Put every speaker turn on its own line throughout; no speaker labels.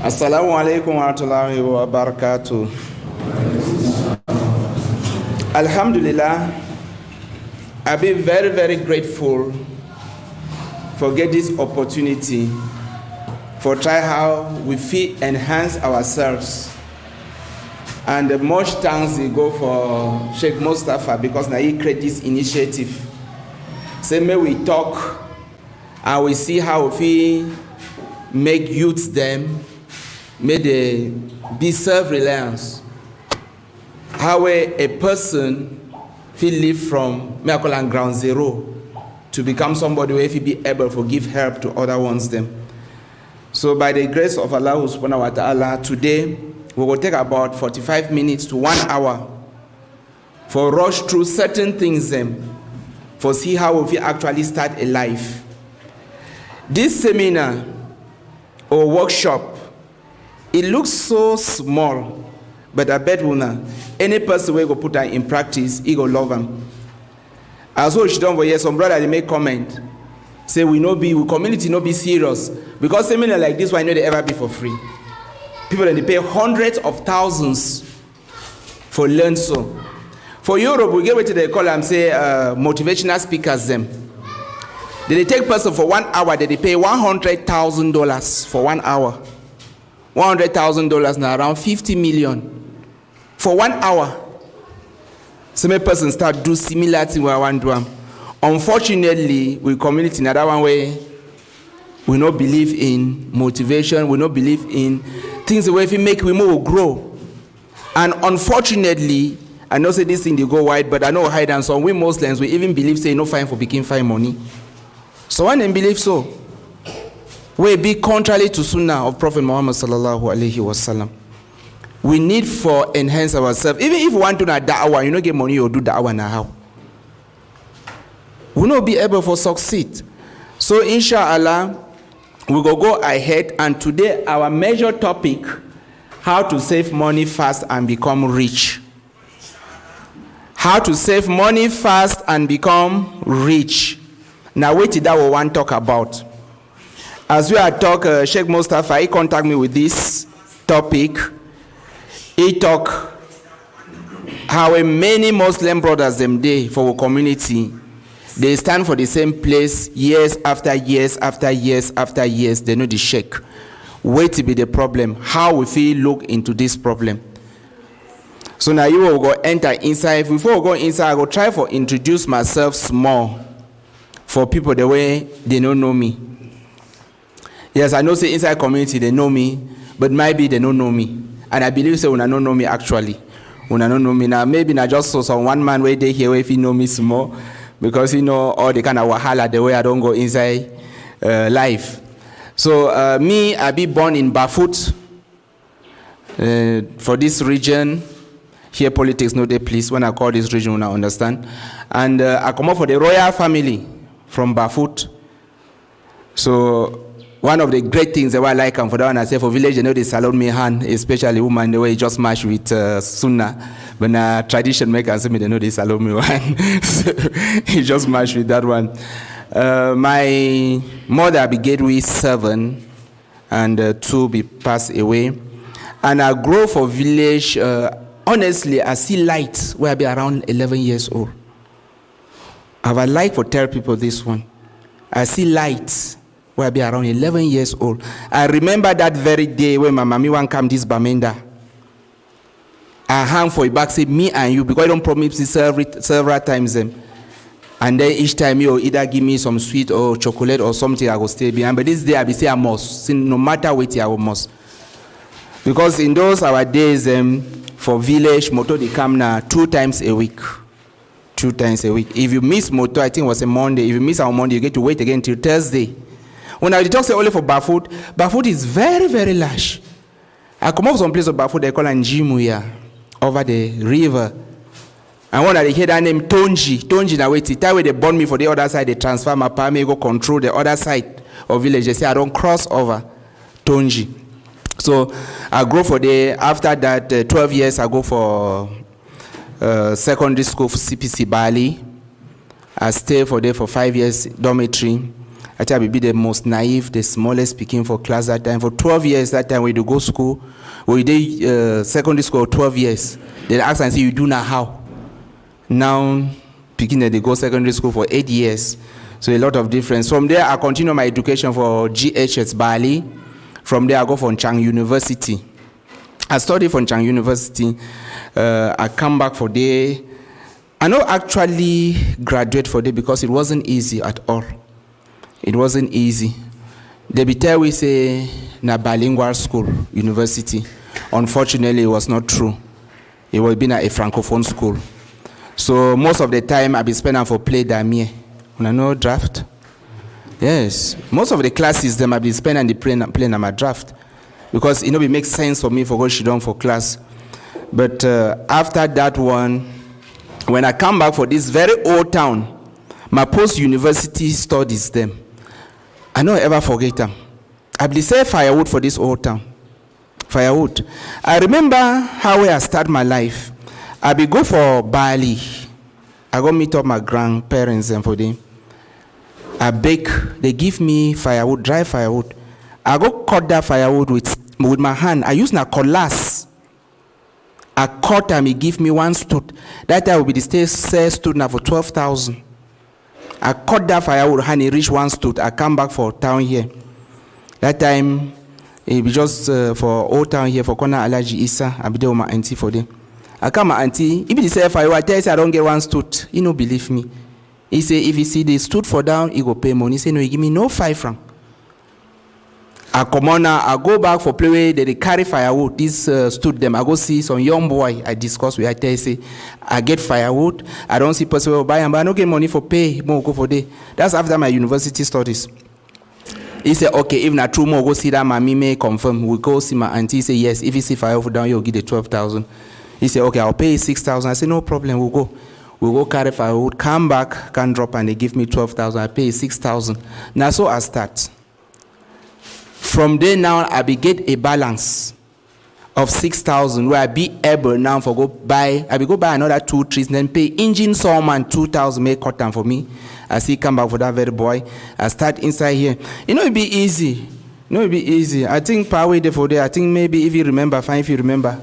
Assalamu alaikum wa rahmatullahi wa barakatuh. Alhamdulillah, I've been very, very grateful for get this opportunity for try how we fit enhance ourselves. And much thanks we go for Sheikh Mustafa because now he create this initiative. Say may we talk and we see how we make youths them, may they be self-reliance. How a person feel live from miracle and ground zero to become somebody where he be able to give help to other ones them. So by the grace of Allah subhanahu wa ta'ala, today we will take about 45 minutes to 1 hour for rush through certain things them, for see how we actually start a life. This seminar or workshop, it looks so small, but I bet any person will go put that in practice, he go love them. As well, she don't for here, some brother they make comment, say we community no be serious because seminar like this one know they ever be for free. People they pay hundreds of thousands for learn so. For Europe, we get what they call them say motivational speakers them. They take person for 1 hour, they pay $100,000 for 1 hour. $100,000 now around 50 million for 1 hour. Some person start do similar thing where I want to do. Unfortunately, we community in that one way, we not believe in motivation, we not believe in things where if we make we more grow. And unfortunately, I know say this thing they go wide, but I know hide and some we Muslims we even believe say no fine for becoming fine money. So one them believe so. We be contrary to Sunnah of Prophet Muhammad sallallahu alaihi wasallam. We need for enhance ourselves. Even if we want to do da'wah, you know get money or do da'wah now how. We not be able to succeed. So inshallah, we go ahead and today our major topic, how to save money fast and become rich. How to save money fast and become rich. Now wait till that we want to talk about. As we are talking, Sheikh Mustafa, he contact me with this topic. He talk how many Muslim brothers them day for our community, they stand for the same place years after years after years after years. They know the Sheikh. Wait to be the problem. How we feel look into this problem. So now you will go enter inside. Before we go inside, I go try for introduce myself small for people the way they don't know me. Yes, I know say inside community they know me, but maybe they don't know me. And I believe say when I don't know me actually. When I don't know me now, maybe I just saw some one man where they here if he know me small, because you know all the kind of wahala the way I don't go inside life. So me, I be born in Bafut for this region. Here politics no they please when I call this region when I understand. And I come up for the royal family from Bafut. So one of the great things that I like and for that one I say for village, you know, they salute me hand, especially woman, the way he just match with Sunnah. But tradition makers say me they know they salute me one. So he just match with that one. My mother begat with 7 and 2 be passed away. And I grow for village, honestly, I see light where I be around 11 years old. I have a like for tell people this one. I see light where I be around 11 years old. I remember that very day when my mommy one come this Bamenda. I hang for a back say me and you because I don't promise several times them. And then each time you either give me some sweet or chocolate or something I will stay behind. But this day I be say I must. No matter what I will must. Because in those our days for village motor they come now 2 times a week. 2 times a week. If you miss motor, I think it was a Monday. If you miss on Monday, you get to wait again till Thursday. When I talk say only for Bafut, Bafut is very, very large. I come up some place of Bafut they call Njimuya over the river. And when I hear that name Tonji, Tonji now wait till where they burn me for the other side, they transfer my palm, go control the other side of village. They say I don't cross over Tonji. So I go for after that 12 years I go for secondary school for CPC Bali. I stay for there for 5 years dormitory. I tell we be the most naive, the smallest speaking for class that time. For 12 years that time, we do go school. We did secondary school 12 years. They ask and say, you do now how? Now, beginning they go secondary school for 8 years. So a lot of difference. From there, I continue my education for GHS Bali. From there, I go for Chang University. I studied from Chang University. I come back for there. I don't actually graduate for there because it wasn't easy at all. It wasn't easy. They be tell we say na bilingual school, university. Unfortunately, it was not true. It was been a francophone school. So most of the time I be spending for play damier. When I know draft. Yes. Most of the classes them I be spending the playing on my draft. Because it makes sense for me for go sit down for class. But after that one, when I come back for this very old town, my post-university studies them. I don't ever forget them. I be say firewood for this old town. Firewood. I remember how I start my life. I be go for Bali. I go meet up my grandparents and for them. I bake. They give me firewood, dry firewood. I go cut that firewood with my hand. I use na cutlass. I cut and he give me one stud. That time will be the sale stud now for 12,000. I cut that firewood and he reach one stud. I come back for town here. That time it be just for old town here for corner allergy Isa. I be there with my auntie for them. I come my auntie. If he say firewood, I tell you I don't get one stud. He no believe me. He say if he see the stud for down, he go pay money. He say no, he give me no 5 francs. I come on now, I go back for play where they carry firewood. This stood them. I go see some young boy. I discuss with. I tell you, say, I get firewood. I don't see person will buy them, but I don't get money for pay. More go for day. That's after my university studies. He said, okay, if not true, more go see that my may confirm. We go see my auntie. He say yes. If you see firewood down, you'll give the 12,000. He said, okay, I'll pay 6,000. I say no problem. We'll go carry firewood. Come back, can drop, and they give me 12,000. I pay 6,000. Now so I start. From there now, I be get a balance of 6,000 where I be able now for go buy another 2 trees, then pay engine someone 2,000 make cut down for me. I see come back for that very boy. I start inside here. It be easy. It be easy. I think power there for there. I think maybe if you remember, fine if you remember.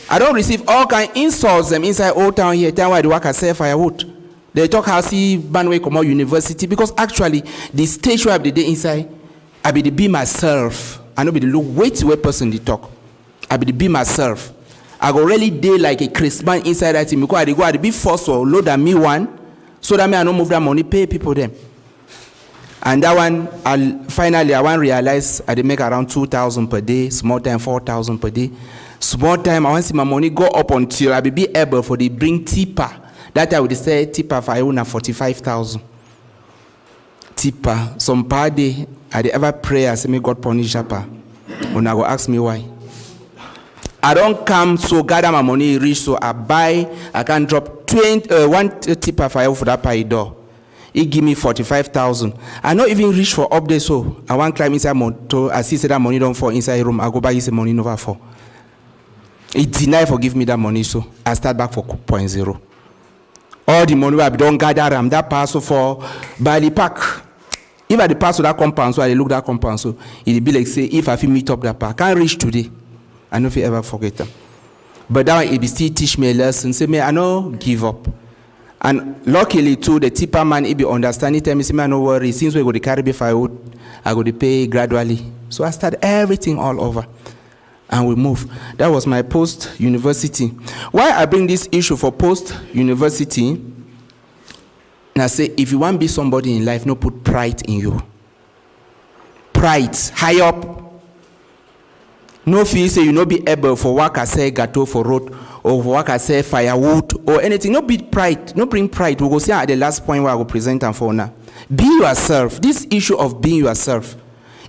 I don't receive all kind of insults them inside old town here. Tell why the work I sell firewood. They talk how see Banway come out university because actually the stage where I be the day inside. I be myself. I know be the look wait where person they talk. I be myself. I go really day like a Christmas inside that team because I go be forced or load than me one, so that me I don't move that money pay people them. And that one I want realize I make around 2,000 per day, small time 4,000 per day. Small time I want see my money go up until I be able for the bring tipper. That I would say tipper for I own 45,000. Tipper some per day. I ever pray I say may God punish Japa. When I go ask me why. I don't come so gather my money reach so I can drop 1 tipper for that pie door. He give me 45,000. I not even reach for up there so I want climb inside motor. I see say that money don't fall inside room. I go buy his money never fall. He deny for give me that money so I start back for 0.0. All the money I don't gather that parcel for Bali Park. If I pass to that compound, so I look that compound, so it be like say if I feel meet up that part, I can't reach today. I don't ever forget them. But that it be still teach me a lesson. Say me, I no give up. And luckily too, the tipper man it be understanding. Tell me, say me, I no worry. Since we go to carry the firewood, I go to pay gradually. So I start everything all over, and we move. That was my post university. Why I bring this issue for post university? And I say, if you want to be somebody in life, no put pride in you. Pride, high up. No feel say you no be able for work I say gato for road or for work I say firewood or anything. No be pride, no bring pride. We'll go see at the last point where I will present and for now. Be yourself. This issue of being yourself,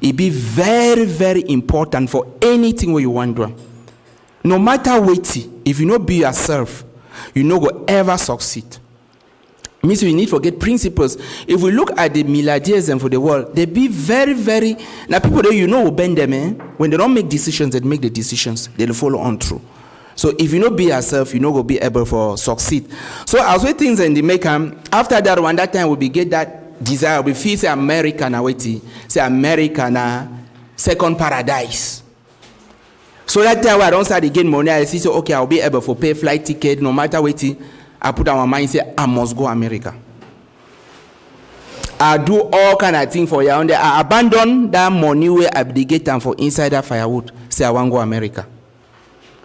it be very, very important for anything where you want to do. No matter what, if you no be yourself, you no go ever succeed. Means we need to get principles. If we look at the milliardaires for the world, they be very, very now people that will bend them, when they don't make decisions, they make the decisions, they'll follow on through. So if you be yourself, you go be able to succeed. So as we things in the make after that one that time we be get that desire. We feel say America na waiting. Say America na second paradise. So that time when I don't start to gain money, I see so okay, I'll be able to pay flight ticket no matter waiting. I put on my mind say I must go America. I do all kind of things for you. I abandon that money where I get them for inside that firewood. Say I want to go America.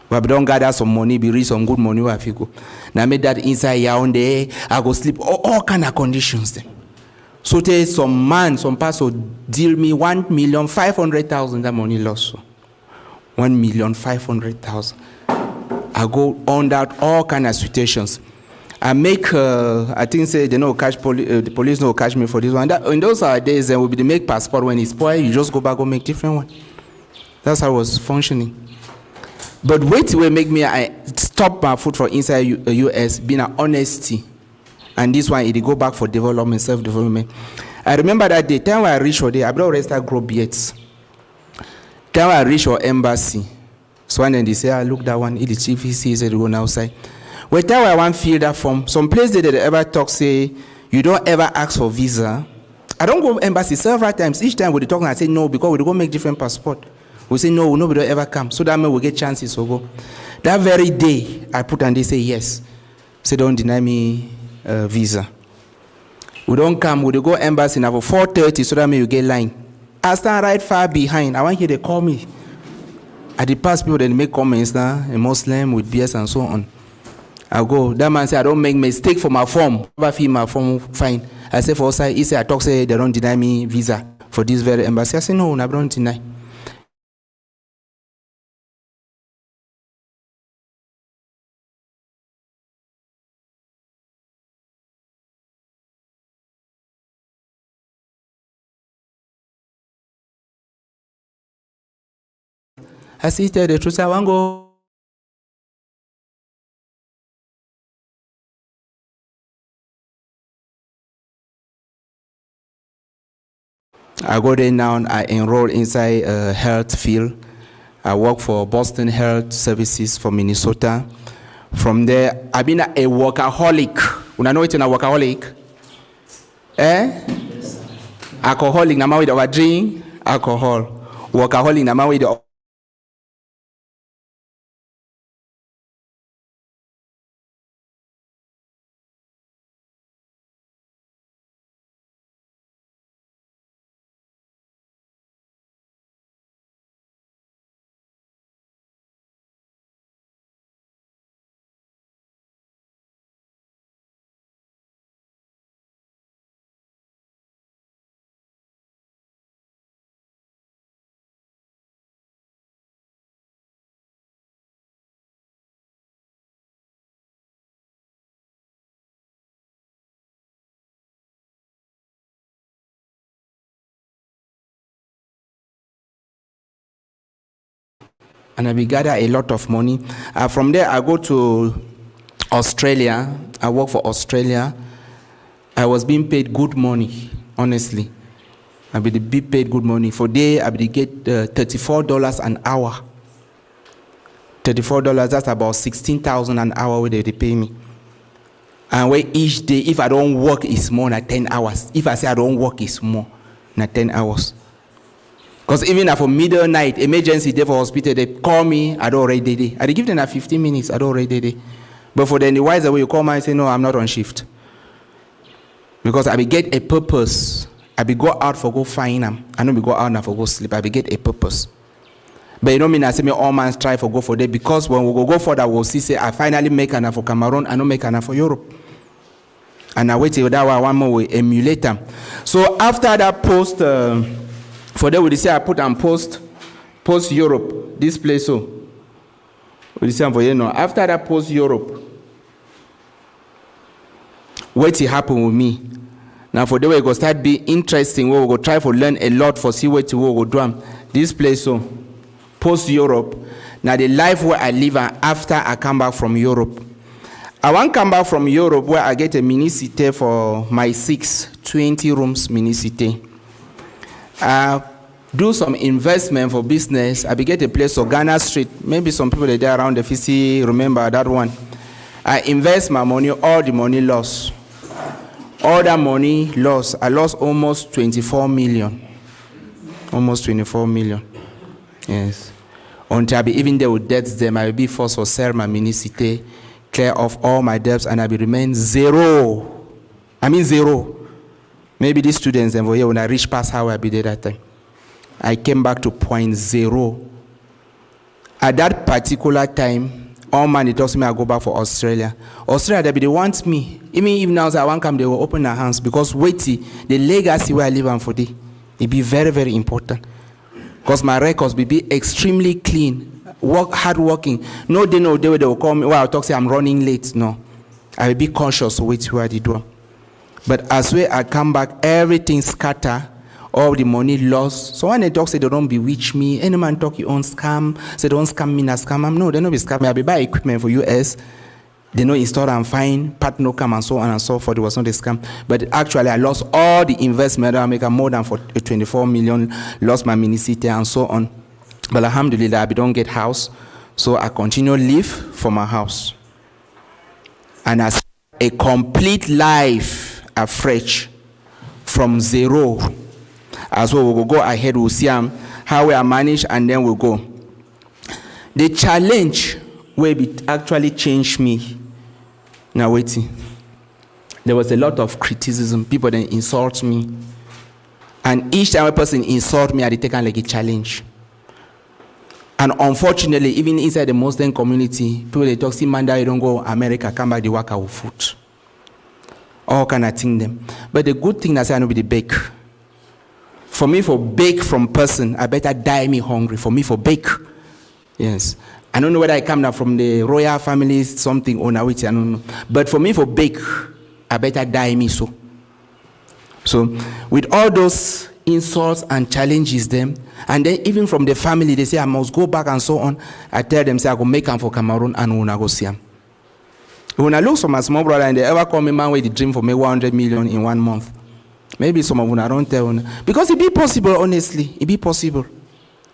But I don't gather some money, be reach some good money where I feel go. Now I made that inside there. I go sleep all kind of conditions then. So there some man, some pastor deal me 1,500,000 that money lost. So 1,500,000. I go on that all kind of situations. I make, I think say they know catch the police no catch me for this one. That, in those days, then will be the make passport when it's spoiled, you just go back and make different one. That's how I was functioning. But wait will make me I stop my foot for inside US, being an honesty, and this one it go back for development, self-development. I remember that day time when I reached there, I brought register group yet. Time when I reached our embassy, so when they say, look that one, it is chief, he says it go outside. Well, time I want fill that form. Some place they ever talk say you don't ever ask for visa. I don't go embassy several times. Each time we talk, I say no because we go make different passport. We say no, nobody will ever come. So that means we get chances to go. That very day I put and they say yes. Say don't deny me visa. We don't come. We go embassy now for 4:30. So that means you get line. I stand right far behind. I want you to call me. I did pass people that make comments now. A Muslim with beers and so on. I go. That man say I don't make mistake for my form. Never feel my form fine. I say for outside. He say I talk say they don't deny me visa for this very embassy. I say no, I don't deny. I see tell the truth. I want go. I go there now. I enroll inside health field. I work for Boston Health Services for Minnesota. From there, I've been a workaholic. You know what a workaholic? Alcoholic. Nama with our drink, alcohol. Workaholic. Nama with the. And I will gather a lot of money. From there, I go to Australia. I work for Australia. I was being paid good money, honestly. I will be paid good money. For day, I will get $34 an hour. $34, that's about $16,000 an hour where they pay me. And where each day, if I don't work, it's more than 10 hours. If I say I don't work, it's more than 10 hours. Because even for middle night, emergency day for hospital, they call me, I don't already did it. I give them 15 minutes, I don't already did it. But for the wiser way, you call me and say, no, I'm not on shift. Because I will get a purpose. I will go out for go find them. I don't go out now for go sleep. I will get a purpose. But you don't mean I say me all man try for go for that, because when we go for that, we'll see say I finally make enough for Cameroon, I don't make enough for Europe. And I wait till that one more we emulate them. So after that post, for that we say I put on post Europe, this place so. We say for you know after that post Europe, what will happen with me? Now for the way it go start be interesting, we will go try for learn a lot for see what we will do. This place so post Europe. Now the life where I live after I come back from Europe. I want to come back from Europe where I get a mini cité for my 20 rooms mini cité. Do some investment for business. I get a place for Ghana Street. Maybe some people there around the FC remember that one. I invest my money, all the money lost. All that money lost. I lost almost 24 million. Almost 24 million. Yes. Until I be even there with debts them, I will be forced to sell my minicity, clear off all my debts, and I will remain zero. I mean zero. Maybe these students then when I reach past how I be there that time. I came back to 0.0. At that particular time, all man they talk to me, I go back for Australia. Australia, they want me. Even now, I want come, they will open their hands because the legacy where I live on for day, it be very, very important. Because my records will be extremely clean, hard working. No, they will call me. Well, I'll talk say I'm running late. No, I will be cautious. Wait, where I do. But as way I come back, everything scatter, all the money lost. So when they talk, say they don't bewitch me. Any man talk you on scam, say don't scam me, not scam. No, they don't be scam me. I be buy equipment for US. They know install and fine, part no come and so on and so forth. It was not a scam. But actually, I lost all the investment. I make more than for 24 million, lost my mini city and so on. But alhamdulillah, I don't get house. So I continue live for my house. And as a complete life afresh from zero. As well, we'll go ahead, we'll see how we are managed, and then we'll go. The challenge where it actually changed me. Now waiting. There was a lot of criticism. People then insult me. And each time a person insult me, I take it like a challenge. And unfortunately, even inside the Muslim community, people they talk, see Manda, you don't go America, come back, the work with food. All kind of thing them. But the good thing is I know be the bake. For me, for bake from person, I better die me hungry. For me, for bake. Yes. I don't know whether I come now from the royal family, something or now, I don't know. But for me, for bake, I better die me so. So, with all those insults and challenges them, and then even from the family, they say I must go back and so on. I tell them, say I go make them for Cameroon and when I go see them. When I look for my small brother and they ever call me man with the dream for me 100 million in 1 month. Maybe some of them I don't tell. Because it be possible, honestly. It be possible.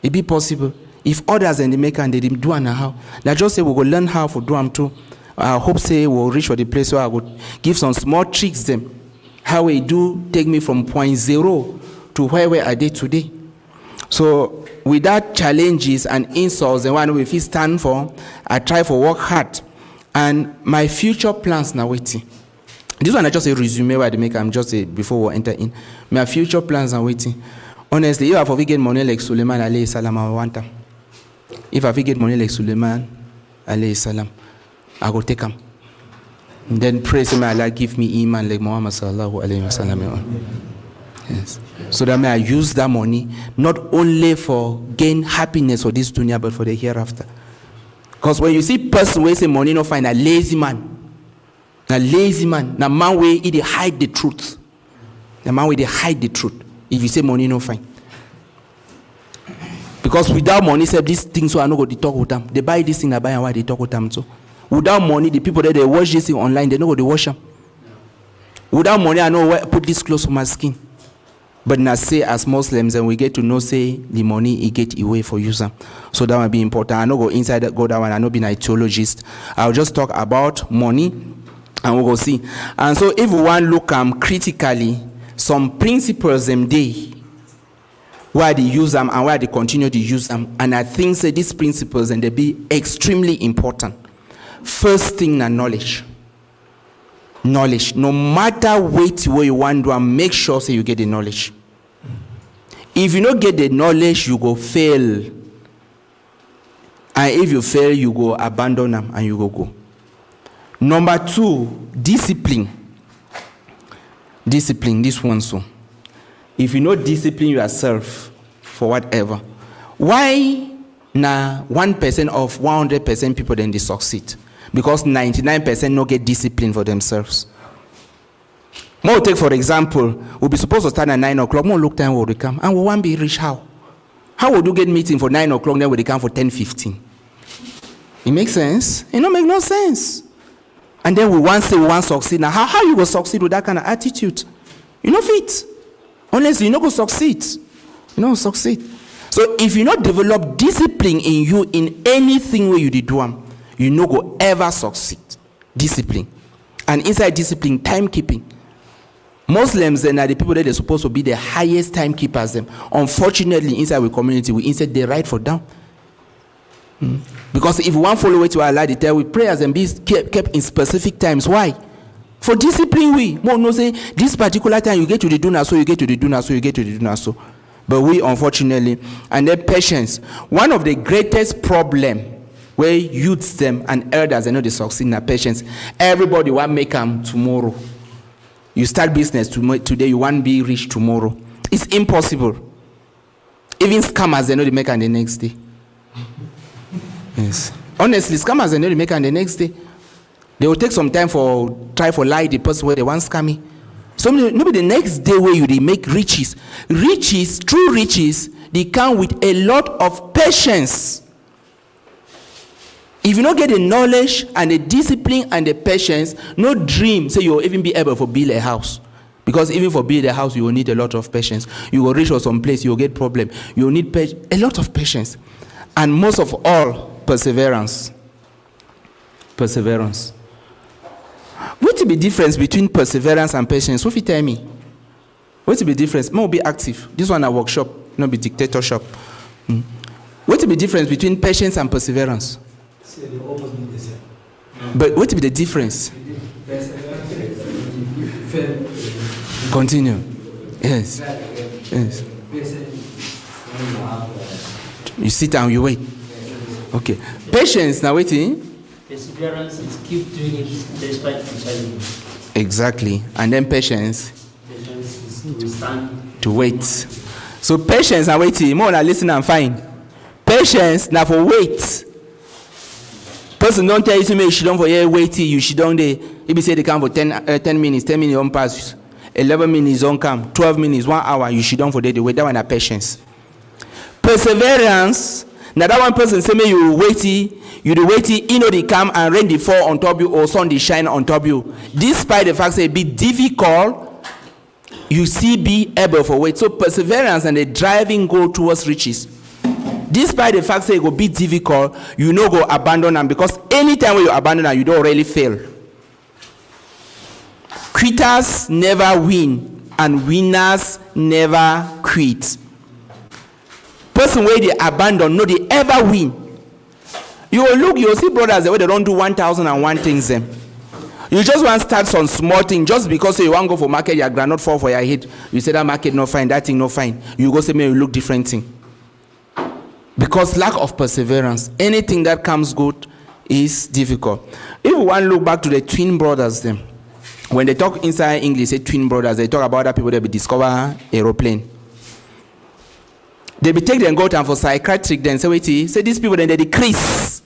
It be possible. If others and they make and they didn't do and how, they just say we will learn how to do them too. I hope say we'll reach for the place where I would give some small tricks them. How we do take me from 0.0 to where I did today. So without challenges and insults, the one we feel stand for, I try for work hard. And my future plans now waiting. This one I just a resume where they make. I'm just a before we enter in. My future plans are waiting. Honestly, if I forget money like Suleiman alayhi salam, I want them. If I forget money like Suleiman alayhi salam, I go take them. And then praise him, Allah give me iman like Muhammad sallallahu alayhi wa sallam. Yes. So that may I use that money not only for gain happiness for this dunya, but for the hereafter. Because when you see person where say money no find a lazy man. A lazy man, na man way he hide the truth. The man way they hide the truth. If you say money no fine. Because without money, say these things so I no go to talk with them. They buy this thing, I buy and why they talk with them too. Without money, the people that they watch this thing online, they know go to watch them. Without money, I know where put this close to my skin. But now say as Muslims, and we get to know say the money he get away for user. So that might be important. I know go inside that go that one. I know being a theologist. I'll just talk about money. And we'll go see. And so if we want to look critically, some principles them day, why they use them and why they continue to use them. And I think say these principles and they be extremely important. First thing na knowledge. Knowledge. No matter where you want to make sure say you get the knowledge. If you don't get the knowledge, you go fail. And if you fail, you go abandon them and you go. Number 2, discipline. Discipline, this one so. If you know discipline yourself for whatever, why na 1% of 100% people then they succeed? Because 99% no get discipline for themselves. More take for example, we'll be supposed to start at 9 o'clock, more look time will they come, and we won't be rich how? How would you get meeting for 9 o'clock, then will they come for 10:15? It makes sense? It don't make no sense. And then we want to say we want to succeed. Now, how you go succeed with that kind of attitude? You know fit. Honestly, you not go succeed. You don't succeed. So if you not develop discipline in you in anything where you did do, you no go ever succeed. Discipline. And inside discipline, timekeeping. Muslims then are the people that they're supposed to be the highest timekeepers. Them. Unfortunately, inside our community, we instead they write for down. Because if we want to follow it to Allah, they tell we prayers and be kept in specific times. Why? For discipline, we more no say this particular time you get to the do now, so you get to the do now, so you get to the do now, so. But we unfortunately, and their patience. One of the greatest problem where youths them and elders they know they succeed in their patience. Everybody want make them tomorrow. You start business today, you want to be rich tomorrow. It's impossible. Even scammers they know they make them the next day. Yes. Honestly, scammers they know they make them the next day. They will take some time try for lie the person where they want scammy. So maybe the next day where they make riches. Riches, true riches, they come with a lot of patience. If you don't get the knowledge and the discipline and the patience, no dream say you'll even be able to build a house. Because even for build a house, you will need a lot of patience. You will reach for some place, you will get problem. You will need a lot of patience. And most of all, perseverance. Perseverance. What's the difference between perseverance and patience? What if you tell me? What's the difference? More be active. This one a workshop, not be dictatorship. What's the difference between patience and perseverance?
They almost mean the same.
But what will be the difference? Continue. Yes. Yes. You sit down, you wait. Okay. Patience, now waiting.
Perseverance is keep doing it despite the challenges.
Exactly. And then patience.
Patience is to stand.
To wait. So patience and waiting. More than listen and find. Patience now for wait. Person don't tell you to make you don't for here waiting. You should don't they. If you say they come for 10 minutes, 10 minutes on pass, 11 minutes on come, 12 minutes, 1 hour. You should don't for they wait. That one are patience. Perseverance. Now that one person say me you waiting. You the waiting, you know they come and rain the fall on top you or sun the shine on top you. Despite the fact that it be difficult, you see be able for wait. So perseverance and the driving goal towards riches. Despite the fact that it will be difficult, you know go abandon them because anytime when you abandon them, you don't really fail. Quitters never win and winners never quit. Person where they abandon, no they ever win. You will look, you will see brothers the way they don't do 1,001 things them. You just want to start some small thing just because you want to go for market, your granite fall for your head. You say that market not fine, that thing not fine. You go say me you look different thing. Because lack of perseverance, anything that comes good is difficult. If we want to look back to the twin brothers them, when they talk inside English, say twin brothers, they talk about other people that be discover aeroplane. They be take them go down for psychiatric then say wait say these people then they decrease.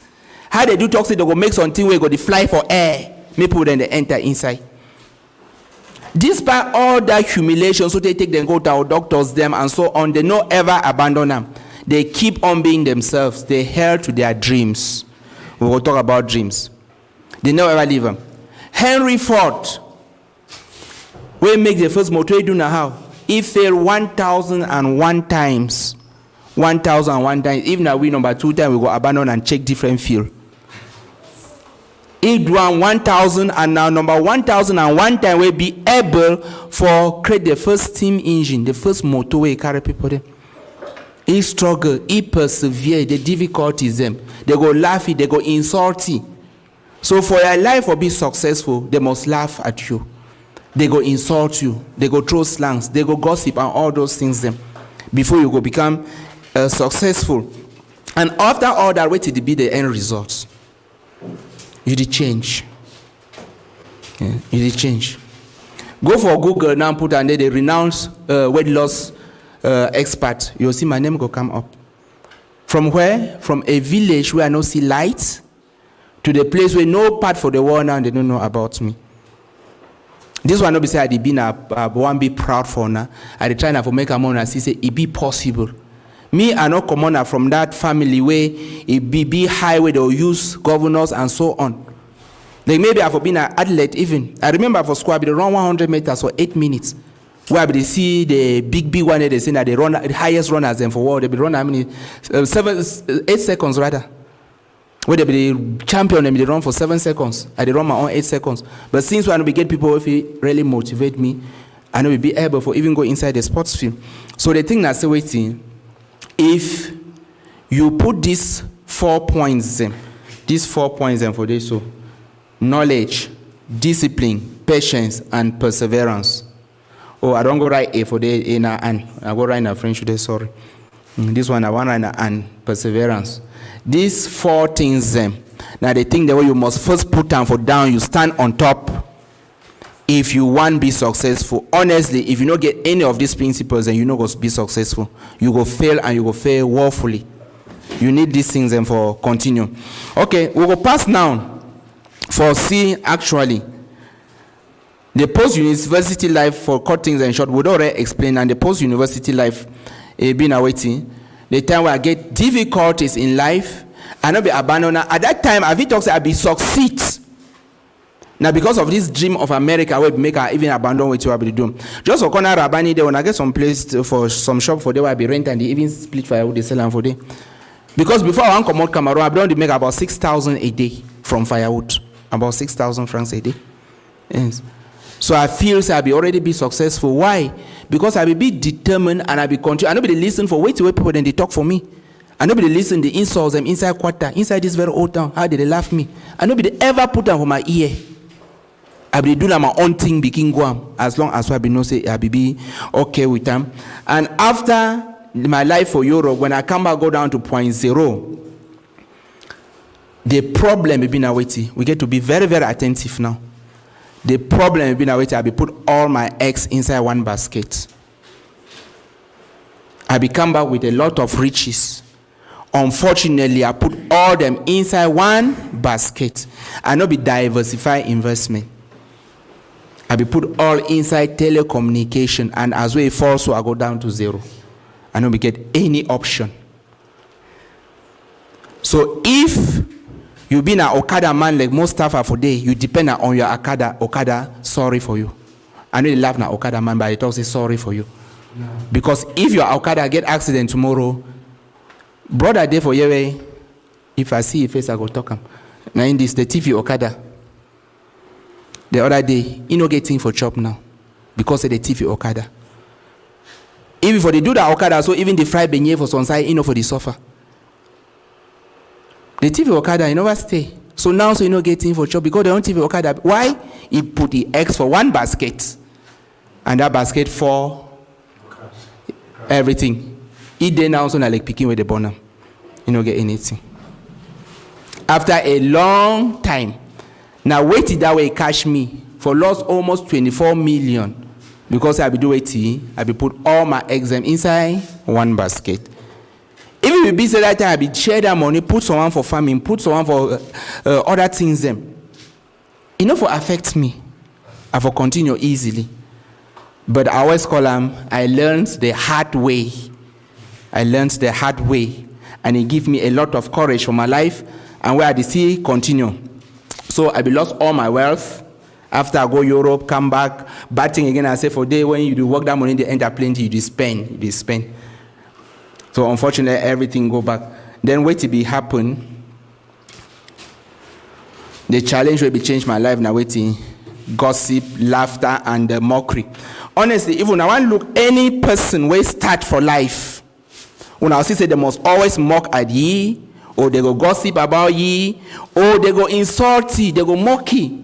How they do talk say they go make something where go they fly for air. Make people then they enter inside. Despite all that humiliation, so they take them go to our doctors them and so on, they no ever abandon them. They keep on being themselves. They held to their dreams. We will talk about dreams. They never ever leave them. Henry Ford, we make the first motor do now how? He failed 1,001 times. 1,001 times. Even now we number 2 times we go abandon and check different field. He won 1,000 and now number 1,001 time we be able for create the first steam engine, the first motor we carry people there. He struggle, he persevere, the difficulties them. They go laughy, they go insulty. So for your life to be successful, they must laugh at you. They go insult you. They go throw slangs. They go gossip and all those things them before you go become successful. And after all that, wait till it be the end results. You did change. Yeah, you did change. Go for Google now, put and they renounce weight loss expert. You'll see my name go come up. From where? From a village where I no see light to the place where no part for the world now and they don't know about me. This one not be say I did be one be proud for now. I did try to make a money and see say it be possible. Me I no commoner from that family where it be high where they'll use governors and so on. Like maybe I've been an athlete even. I remember for squad they run 100 meters for 8 minutes. Where they see the big one they say that they run the highest runners them for world. They be run how many 8 seconds rather. Where they be the champion and they run for 7 seconds. I they run my own 8 seconds. But since when we get people if it really motivate me, I know we'll be able for even go inside the sports field. So the thing that's waiting, if you put these 4 points for this, so knowledge, discipline, patience, and perseverance. Oh, I don't go write A for the in and I go write in a French today, sorry. This one I want to write and perseverance. These 4 things, now the thing that way you must first put down for down, you stand on top. If you want to be successful, honestly, if you don't get any of these principles, then you're not going to be successful. You go fail and you go fail woefully. You need these things and for continue. Okay, we will pass now for C actually. The post-university life, for cut things and short, we already explain, and the post-university life being awaiting. The time where I get difficulties in life, I not be abandoned. At that time, I talk say I be succeed. Now, because of this dream of America, I will make her even abandon what you will be doing. Just for corner Rabani, they when I get some place for some shop for them, I be rent and they even split firewood, they sell them for them. Because before I come out Cameroon, I've done to make about 6,000 a day from firewood, about 6,000 francs a day. Yes. So I feel I'll be already be successful. Why? Because I will be determined and I will continue. I nobody listen for wait people then they talk for me. I nobody listen the insults them inside quarter, inside this very old town. How did they laugh me? I nobody ever put them for my ear. I will do my own thing, begin Guam, as long as I be no say I be okay with them. And after my life for Europe, when I come back, go down to point 0. The problem has been awaiting. We get to be very, very attentive now. The problem has been awaiting. I be put all my eggs inside one basket. I be come back with a lot of riches. Unfortunately, I put all them inside one basket. I not be diversify investment. I be put all inside telecommunication, and as well it falls, so I go down to 0. I don't get any option. So if you been an Okada man like most staff are for day, you depend on your Okada sorry for you. I know you laugh now Okada man, but it also say sorry for you. No. Because if your Okada get accident tomorrow, brother day for you, if I see your face, I go talk him. Now in this the TV Okada. The other day, you know getting for chop now. Because of the TV Okada. Even for they do the Okada, so even the fry beignet for some side, you know for the sofa. The TV Okada, you never stay. So now, so you know getting for chop because they don't TV Okada. Why? He put the eggs for one basket. And that basket for everything. He then also like picking with the bonum. You don't get anything. After a long time, now wait that way cash me for lost almost 24 million because I be do it. I be put all my eggs inside one basket. Even if be say that time I be share that money, put someone for farming, put someone for other things them. You know for affect me, I for continue easily. But I always call them. I learned the hard way. And it give me a lot of courage for my life and where I see continue. So I be lost all my wealth. After I go Europe, come back, bad thing again. I say for day when you do work that money, they end up plenty. You spend. So unfortunately, everything go back. Then wait to be happen. The challenge will be change my life now. Waiting, gossip, laughter, and mockery. Honestly, even I want to look any person where start for life. When I see say they must always mock at ye. Or they go gossip about ye, or they go insult ye, they go mock ye.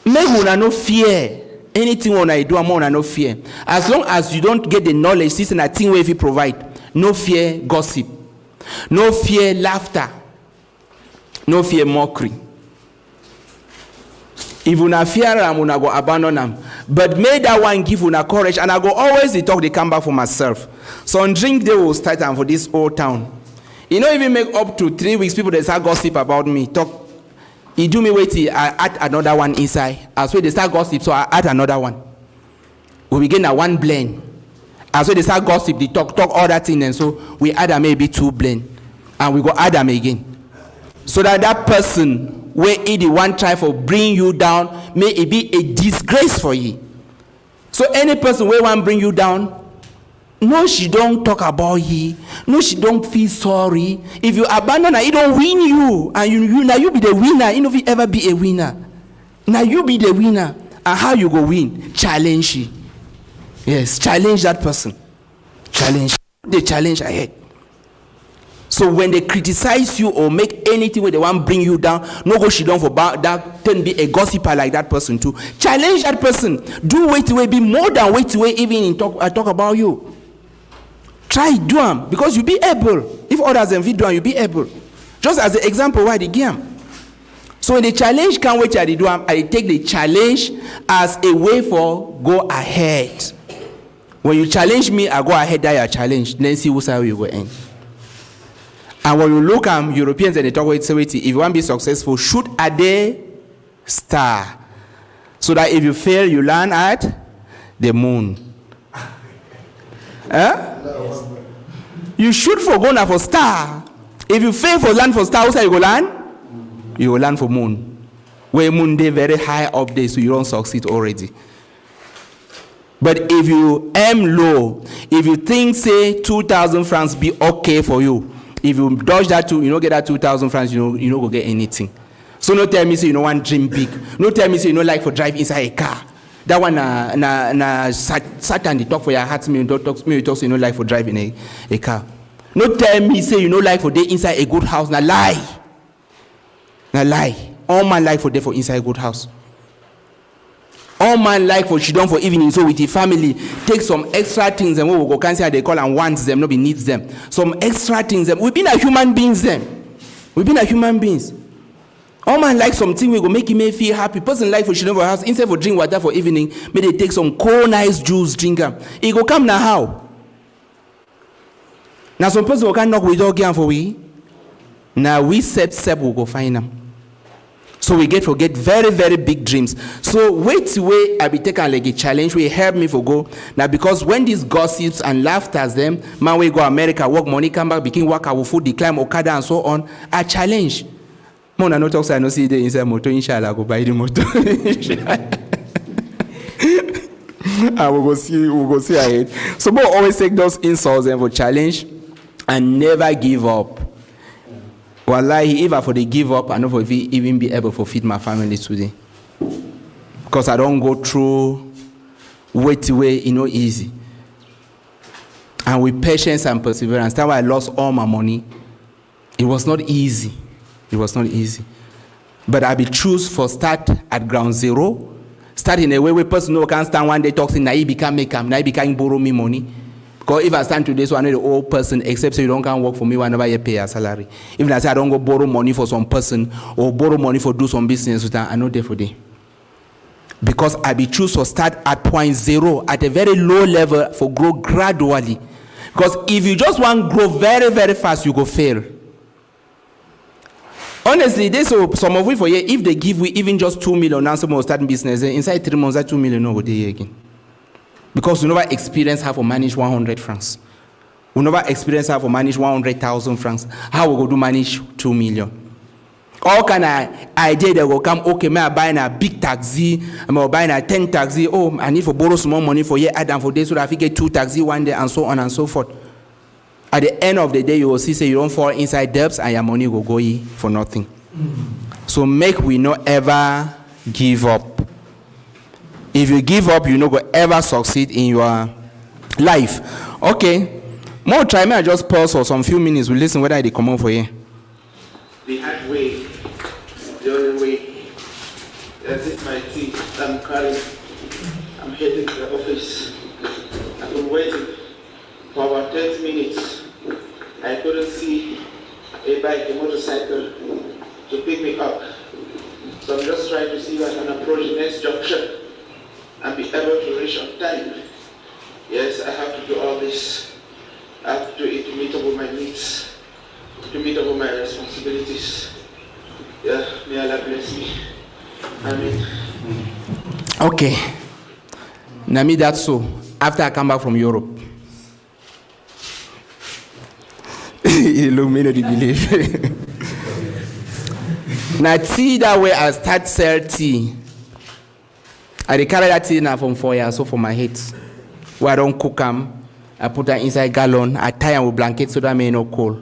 Make una no fear. Anything when I do, I'm on no fear. As long as you don't get the knowledge, this is a thing where if you provide, no fear gossip, no fear laughter, no fear mockery. If una fear them, una go abandon them. But may that one give una courage, and I go always talk. They come back for myself. So on drink they will start them for this old town. You know, even make up to 3 weeks, people they start gossip about me. Talk, he do me wait till I add another one inside. As well they start gossip, so I add another one. We begin at one blend. As well they start gossip, they talk all that thing, and so we add maybe 2 blend, and we go add them again. So that person where he the one try for bring you down, may it be a disgrace for you. So any person where one bring you down. No, she don't talk about you. No, she don't feel sorry. If you abandon her, it don't win you. And you now you be the winner. You know if you ever be a winner. Now you be the winner. And how you go win? Challenge she. Yes, challenge that person. Challenge. They challenge ahead. So when they criticize you or make anything where they want to bring you down, no go sit down for that, then be a gossiper like that person too. Challenge that person. Do wait away, be more than wait away, even in talk about you. Try do them because you be able. If others envy do them, you be able. Just as the example why the game. So when the challenge can't wait at the do I take the challenge as a way for go ahead. When you challenge me, I go ahead that you challenge. Then see who's how you go end. And when you look at Europeans and they talk about it, if you want to be successful, shoot at the star. So that if you fail, you land at the moon. You shoot for going for star. If you fail for land for star, who's how you go land? You will land for moon. Where moon they very high up there, so you don't succeed already. But if you aim low, if you think say 2,000 francs be okay for you, if you dodge that you don't get that 2,000 francs, you don't go get anything. So no tell me say you don't want dream big. No tell me say you don't like for drive inside a car. That one na Satan they talk for your heart. Me you talk so you don't like for driving a car. No tell me say you don't like for day inside a good house. Na lie. Na lie. All man like for day for inside a good house. All man like for children for evening, so with the family, take some extra things and we will go cancel they call and wants them, not be needs them. Some extra things them. We've been a human beings them. We've been a human beings. All man like something we go make him feel happy. Person like for children for house, instead for drink water for evening, may they take some cold nice juice, drink them. He go come now how? Now some person will can knock with dog for we. Now we step will go find them. So we get very, very big dreams. So wait way I be taken like a challenge. We help me for go. Now because when these gossips and laughters them, man we go America, work money, come back, begin work our food, decline Okada and so on. A challenge. Mona no talk say I no see the inside motor, inshallah go buy the motor. I will go see ahead. So we always take those insults and for challenge and never give up. Wallahi, if I for the give up, I know for even be able to feed my family today. Because I don't go through wait away, easy. And with patience and perseverance, that's why I lost all my money. It was not easy. It was not easy. But I be choose for start at ground zero. Start in a way where person no can stand one day talking, now he become make now he become borrow me money. Because if I stand today, so I know the old person, except so you don't come work for me whenever you pay a salary. Even I say I don't go borrow money for some person or borrow money for do some business with that, I know there for day. Because I be choose to start at point zero, at a very low level for grow gradually. Because if you just want to grow very, very fast, you go fail. Honestly, there's some of we for here, if they give we even just 2 million, now someone will start business, inside 3 months, that 2 million no go there again. Because we never experience how to manage 100 francs. We never experience how to manage 100,000 francs. How we go to manage 2 million? All kind of idea that will come, okay, may I buy a big taxi, I'm buying a 10 taxi, oh, I need to borrow some more money for year, add them for days so that I get 2 taxi one day, and so on and so forth. At the end of the day, you will see, say you don't fall inside debts and your money will go for nothing. So make we not ever give up. If you give up, you not go ever succeed in your life. Okay. More try, may I just pause for some few minutes. We'll listen whether they come out for you.
The hard way, the only way. That is my tea. I'm carrying. I'm heading to the office. I've been waiting for about 30 minutes. I couldn't see a bike, a motorcycle to pick me up. So I'm just trying to see if I can approach the next junction and be able to reach on time. Yes, I have to do all this. I have to do it to meet up with my needs, to meet up with my responsibilities. Yeah, may Allah bless me. Amen.
Okay. Now me that's so. After I come back from Europe. You look me not believe. Now tea that way I start sell tea. I carry that tea now from 4 years, so for my head. Where I don't cook them, I put them inside gallon, I tie them with blankets so that I may not cold.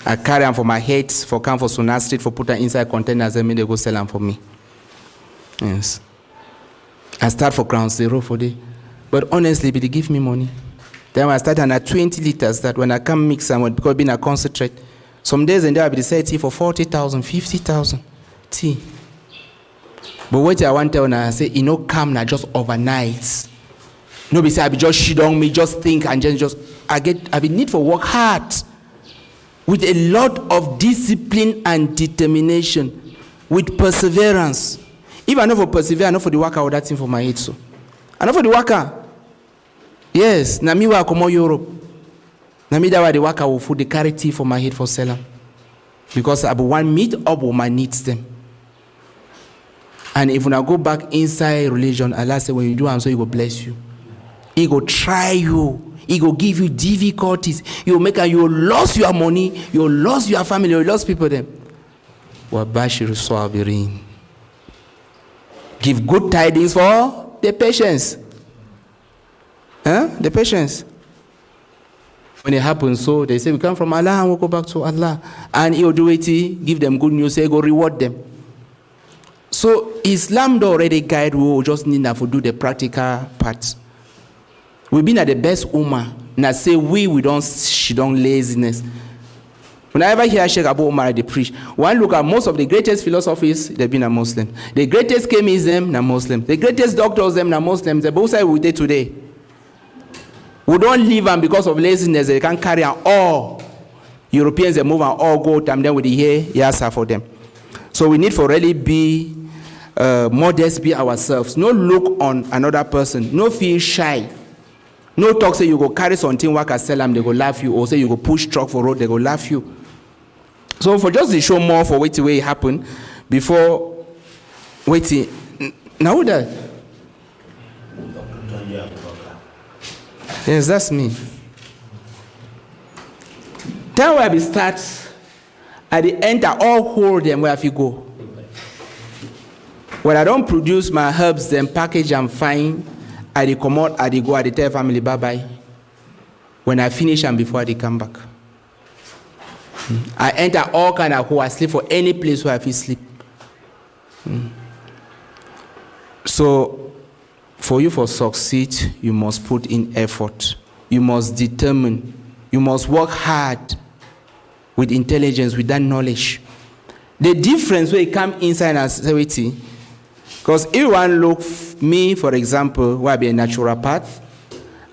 I carry them for my head, for come for Suna Street, for put them inside containers and they go sell them for me. Yes. I start for ground zero for day. But honestly, they give me money. Then I start at 20 liters that when I come mix them, because being a concentrate, some days and there I be sell tea for 40,000, 50,000 tea. But what I want to tell now, I say, come now just overnight. Nobody say I be just shit on me, just think and just I be need for work hard with a lot of discipline and determination, with perseverance. If I know for persevere, I know for the worker, that thing for my head. So I know for the worker. Yes, na me wa come Europe. Na me that why the worker will food the carry tea for my head for seller. Because I want meet up with my needs them. And if when I go back inside religion, Allah say when you do, so He will bless you. He will try you. He will give you difficulties. He will make you lose your money. You will lose your family. You will lose people them. Wabashir sabirin. Give good tidings for the patience. The patience. When it happens, so they say we come from Allah and we'll go back to Allah. And He will do it. Give them good news. Say go reward them. So Islam do already guide. We will just need to do the practical part. We've been at the best ummah. Now say we don't laziness. When I ever hear Sheikh Abu Umar they preach, one look at most of the greatest philosophies, they've been a Muslim. The greatest chemists, them, na Muslim. The greatest doctors, them, na Muslims. The both sides we did today. We don't leave them because of laziness. They can't carry on all. Europeans, they move and all go to them, then with the yasa for them. So we need for really be modest, be ourselves. No look on another person. No feel shy. No talk say you go carry something work at Selam, they go laugh you, or say you go push truck for road, they go laugh you. So for just to show more for waiting way it happen before waiting. Now that
Tonji Abubakar.
yes, that's me. Then where we start at the end I all hold them where if you go. When I don't produce my herbs, then package and fine. I dey come out, I dey go, I dey tell family bye-bye. When I finish and before I dey come back. I enter all kind of hole, I sleep for any place where I feel sleep. So, for you to succeed, you must put in effort. You must determine. You must work hard with intelligence, with that knowledge. The difference when you come inside and say, because if one look me, for example, where I be a naturopath,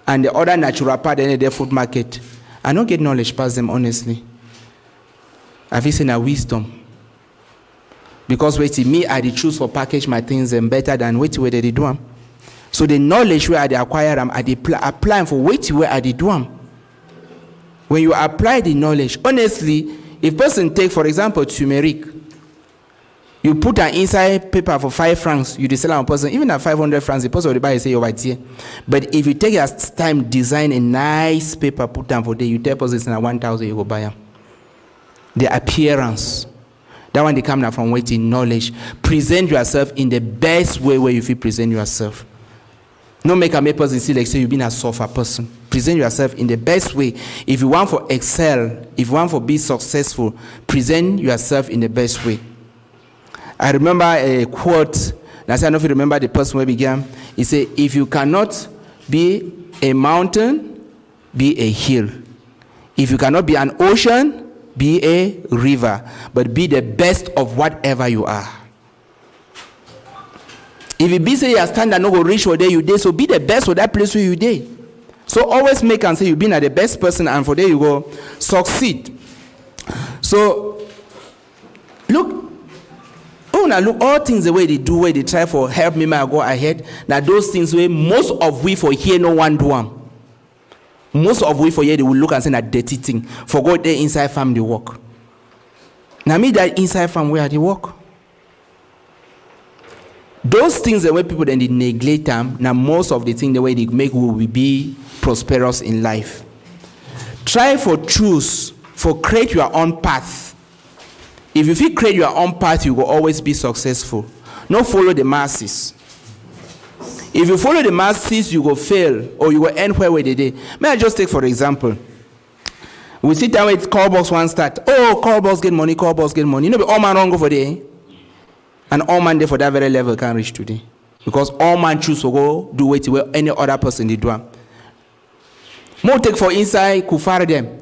and the other naturopath in the food market, I don't get knowledge past them, honestly. I've seen a wisdom. Because me, I choose for package my things and better than where they do them. So the knowledge where I acquire them, I apply for where I do them. When you apply the knowledge, honestly, if person take, for example, turmeric, you put an inside paper for 5 francs, you sell a person, even at 500 francs, the person will buy say you're right here. But if you take your time, design a nice paper, put down for day, you tell person it's 1,000, you go buy them. The appearance, that one they come now from waiting knowledge. Present yourself in the best way where you feel present yourself. No make a person see like say you've been a suffer person. Present yourself in the best way. If you want for excel, if you want for be successful, present yourself in the best way. I remember a quote, and I said, I don't know if you remember the person where began. He said, if you cannot be a mountain, be a hill. If you cannot be an ocean, be a river. But be the best of whatever you are. If you be say you stand and not go reach for there you day, so be the best for that place where you day. So always make and say you've been the best person, and for there you go succeed. So look. Oh, now look, all things the way they do, where they try for help me, may I go ahead. Now those things where most of we for here no one do them. Most of we for here they will look and say that dirty thing. For God there inside farm they work. Now me that inside farm where they work. Those things the way people then they neglect them. Now most of the things the way they make will be prosperous in life. Try for choose, for create your own path. If you feel create your own path, you will always be successful. Not follow the masses. If you follow the masses, you will fail or you will end where they did. May I just take for example. We sit down with call box one start. Oh, call box get money, call box get money. You know, all man wrong go for there. And all man there for that very level can't reach today. Because all man choose to go do what any other person did do. More take for inside kufar them.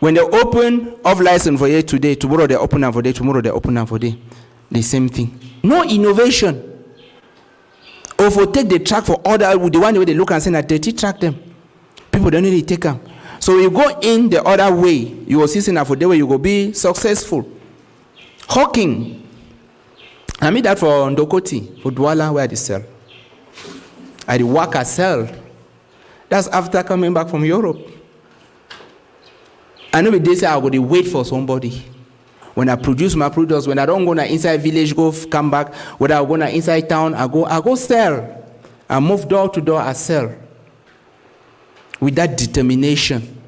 When they open off license for you today, tomorrow they open up for day, tomorrow they open up for day. The same thing. No innovation. Or for take the track for other, the one way they look and say that they track them. People don't really take them. So you go in the other way, you will see for the way you go be successful. Hawking. I mean that for Ndokoti, for Douala, where they sell. I the worker sell. That's after coming back from Europe. I know they say I go to wait for somebody. When I produce my products, when I don't go to inside village, come back. When I go to inside town, I go sell. I move door to door, I sell. With that determination,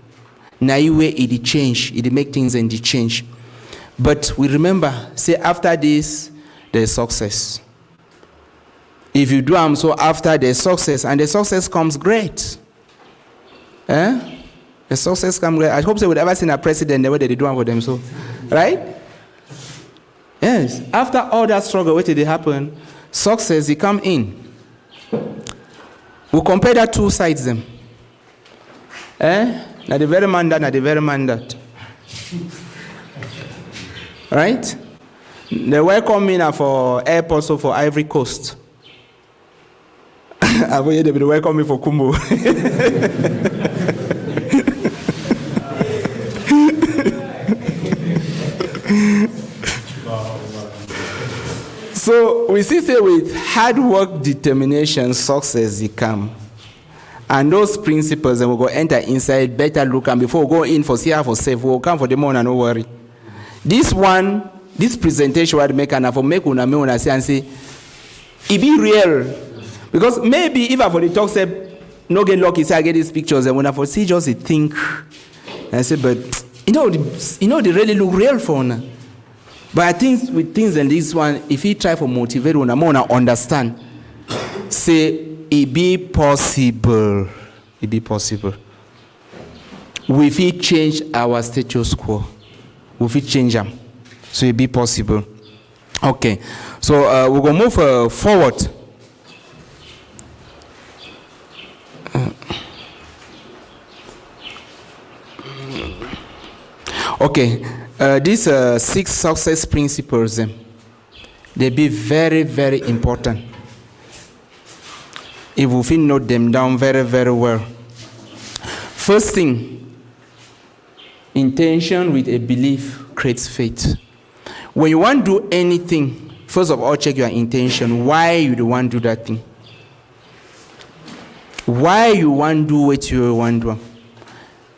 now you way it change, it make things and it change. But we remember, say after this, there's success. If you do them so after there's success, and the success comes great. The success comes great. I hope they would ever seen a president the way they do them for them so. Right? Yes. After all that struggle, what did it happen? Success, they come in. We compare that two sides them. Now the very man that, now the very man that. Right? They welcome me now for airport, so for Ivory Coast. I will they will welcome me for Kumbo. So we see say with hard work, determination, success they come. And those principles, and we'll go enter inside, better look, and before we go in for CR for safe, we'll come for the morning, no worry. This one, this presentation will make an for make una say and say, it be real. Because maybe if I for the talk say, no get lucky, say I get these pictures, and when I for see just a think, and I say, but they really look real for now. But I think with things and this one, if he try for motivate una more understand, say it be possible. It be possible. We fit change our status quo. We fit change them. So it be possible. Okay. So we're gonna move forward. Okay. These 6 success principles, they be very, very important. If we can note them down very, very well. First thing, intention with a belief creates faith. When you want to do anything, first of all, check your intention. Why you want to do that thing? Why you want to do what you want to do?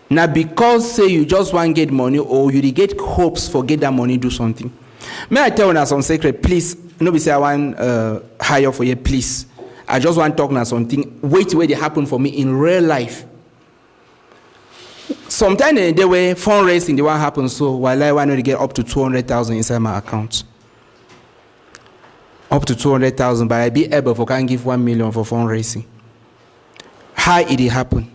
Now, because say you just want to get money or you get hopes for get that money, do something. May I tell you now some secret, please? Nobody say I want hire for you, please. I just want to talk now something. Wait where they happen for me in real life. Sometimes they were fundraising, they want happen. So while I want to get up to 200,000 inside my account, up to 200,000, but I be able for can give 1 million for fundraising. How it happen?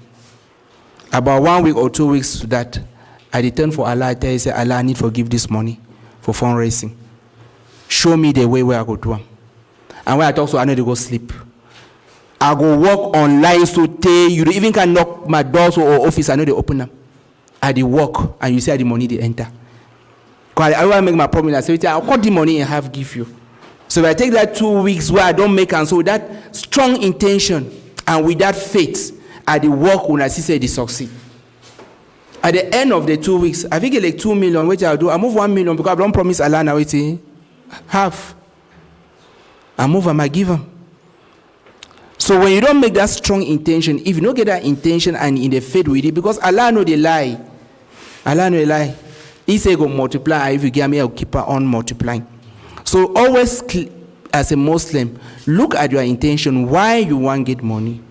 About 1 week or 2 weeks to that, I return for Allah. I tell you, say, Allah, I need to give this money for fundraising. Show me the way where I go do them. And when I talk, so I need to go sleep. I go work online, so you even can knock my doors or office, I know they open them. I dey work, and you see how the money they enter. Because I want to make my problem. I say, I'll cut the money and have give you. So if I take that 2 weeks where I don't make, and so with that strong intention and with that faith, I dey work when I see say they succeed. At the end of the 2 weeks, I think like 2 million, which I'll do. I move 1 million because I don't promise Allah now half. I move and I give them. So when you don't make that strong intention, if you don't get that intention and in the faith with it, because Allah know they lie. Allah know they lie. He say go multiply, if you give me, I'll keep on multiplying. So always, as a Muslim, look at your intention, why you want to get money.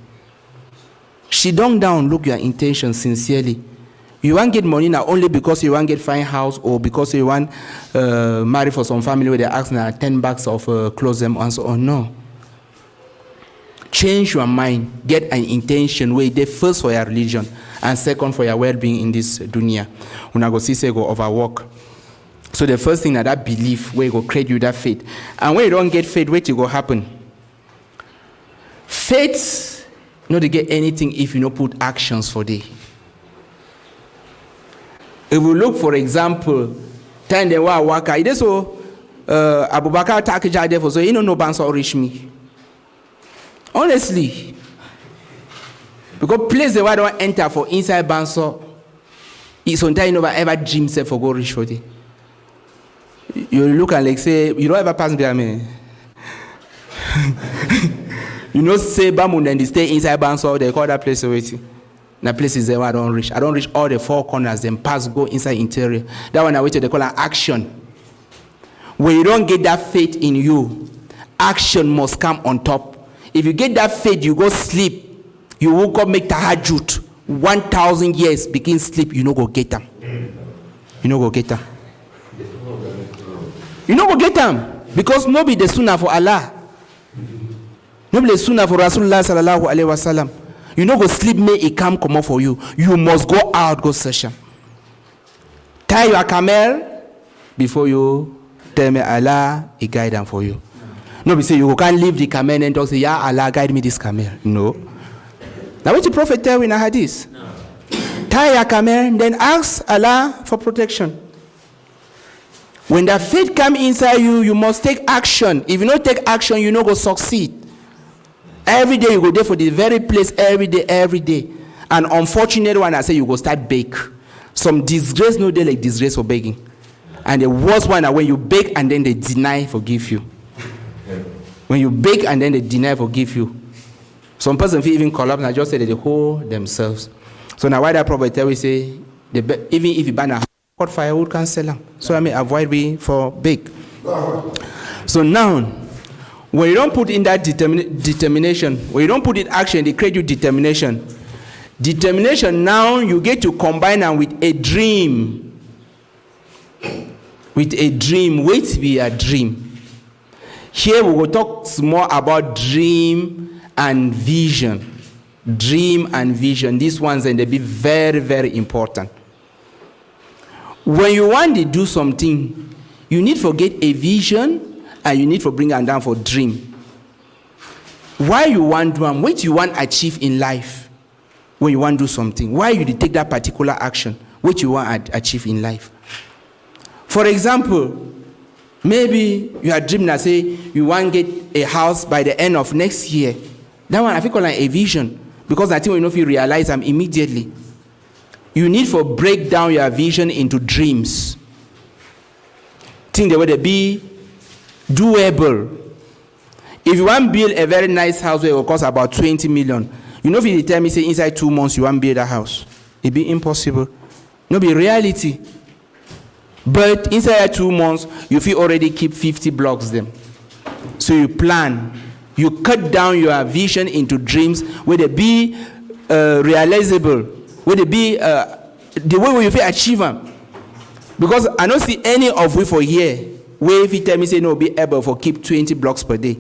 Sit down, look your intention sincerely. You want to get money now only because you want to get fine house or because you want marry for some family where they ask now $10 of clothes them and so on. No. Change your mind. Get an intention where they first for your religion and second for your well-being in this dunya. When I go see say go overwork. So the first thing that belief where you go create you that faith. And when you don't get faith, what you go happen? Faith, not to get anything if you not put actions for it. If we look, for example, time they were worker, it is so Abubakar take jade for so you know no bands or reach me. Honestly, because place the why don't enter for inside banso, it's on time you never ever dream say for go reach for it. You look and like say you don't ever pass there me. You know say Bamun and they stay inside banso they call that place already. That place is there where I don't reach. I don't reach all the four corners, then pass go inside interior. That one I wait till they call an action. When you don't get that faith in you, action must come on top. If you get that faith, you go sleep. You woke up, make tahajjud. 1,000 years, begin sleep, you no go get them. You no go get them. You no go get them. Because nobody the sunnah for Allah. Nobody the sunnah for Rasulullah sallallahu alaihi wasallam. You no go sleep, may it come up for you. You must go out, go session. Tie your camel before you tell me Allah, He guide them for you. Nobody say you can't leave the camel and talk say, yeah, Allah guide me this camel. No. Now what the Prophet tell in a hadith? No. Tie your camel, then ask Allah for protection. When that faith come inside you, you must take action. If you don't take action, you no go succeed. Every day you go there for the very place, every day. And unfortunate one, I say you go start beg. Some disgrace no day like disgrace for begging. And the worst one are when you beg and then they deny forgive you. When you beg and then they deny forgive you. Some person feel even collapse and I just say that they hold themselves. So now why that prophet tell we say even if you ban a hot firewood can sell them. So I may avoid we for beg. So now when you don't put in that determination, when you don't put in action, they create you determination. Determination now you get to combine them with a dream. With a dream, wait to be a dream. Here we will talk more about dream and vision. Dream and vision. These ones and they be very, very important. When you want to do something, you need to get a vision and you need to bring them down for dream. Why you want to do them? What you want to achieve in life when you want to do something? Why you take that particular action? What you want to achieve in life? For example, maybe you are dreaming and say you want to get a house by the end of next year. That one I think like a vision because I think when you realize them immediately. You need to break down your vision into dreams. Think the way they be doable. If you want to build a very nice house where it will cost about 20 million, you know if you tell me say inside 2 months you want to build a house, it be impossible. No be reality. But inside 2 months, you feel already keep 50 blocks them. So you plan. You cut down your vision into dreams where they be realizable, where they be the way where you feel achieve them. Because I don't see any of we for here where if you tell me say no be able for keep 20 blocks per day.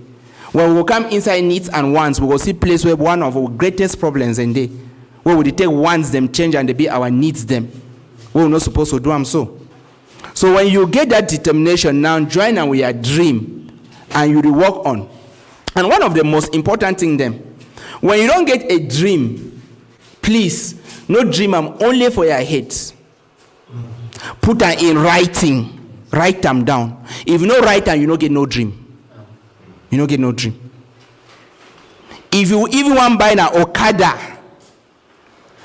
When we come inside needs and wants, we will see place where one of our greatest problems in day. Where we take wants them change and they be our needs them. We're not supposed to do them so. So when you get that determination now, join and with your dream and you work on. And one of the most important thing them, when you don't get a dream, please, no dream them only for your head. Put them in writing. Write them down. If you don't write them, you don't get no dream. You don't get no dream. If you even want to buy an Okada,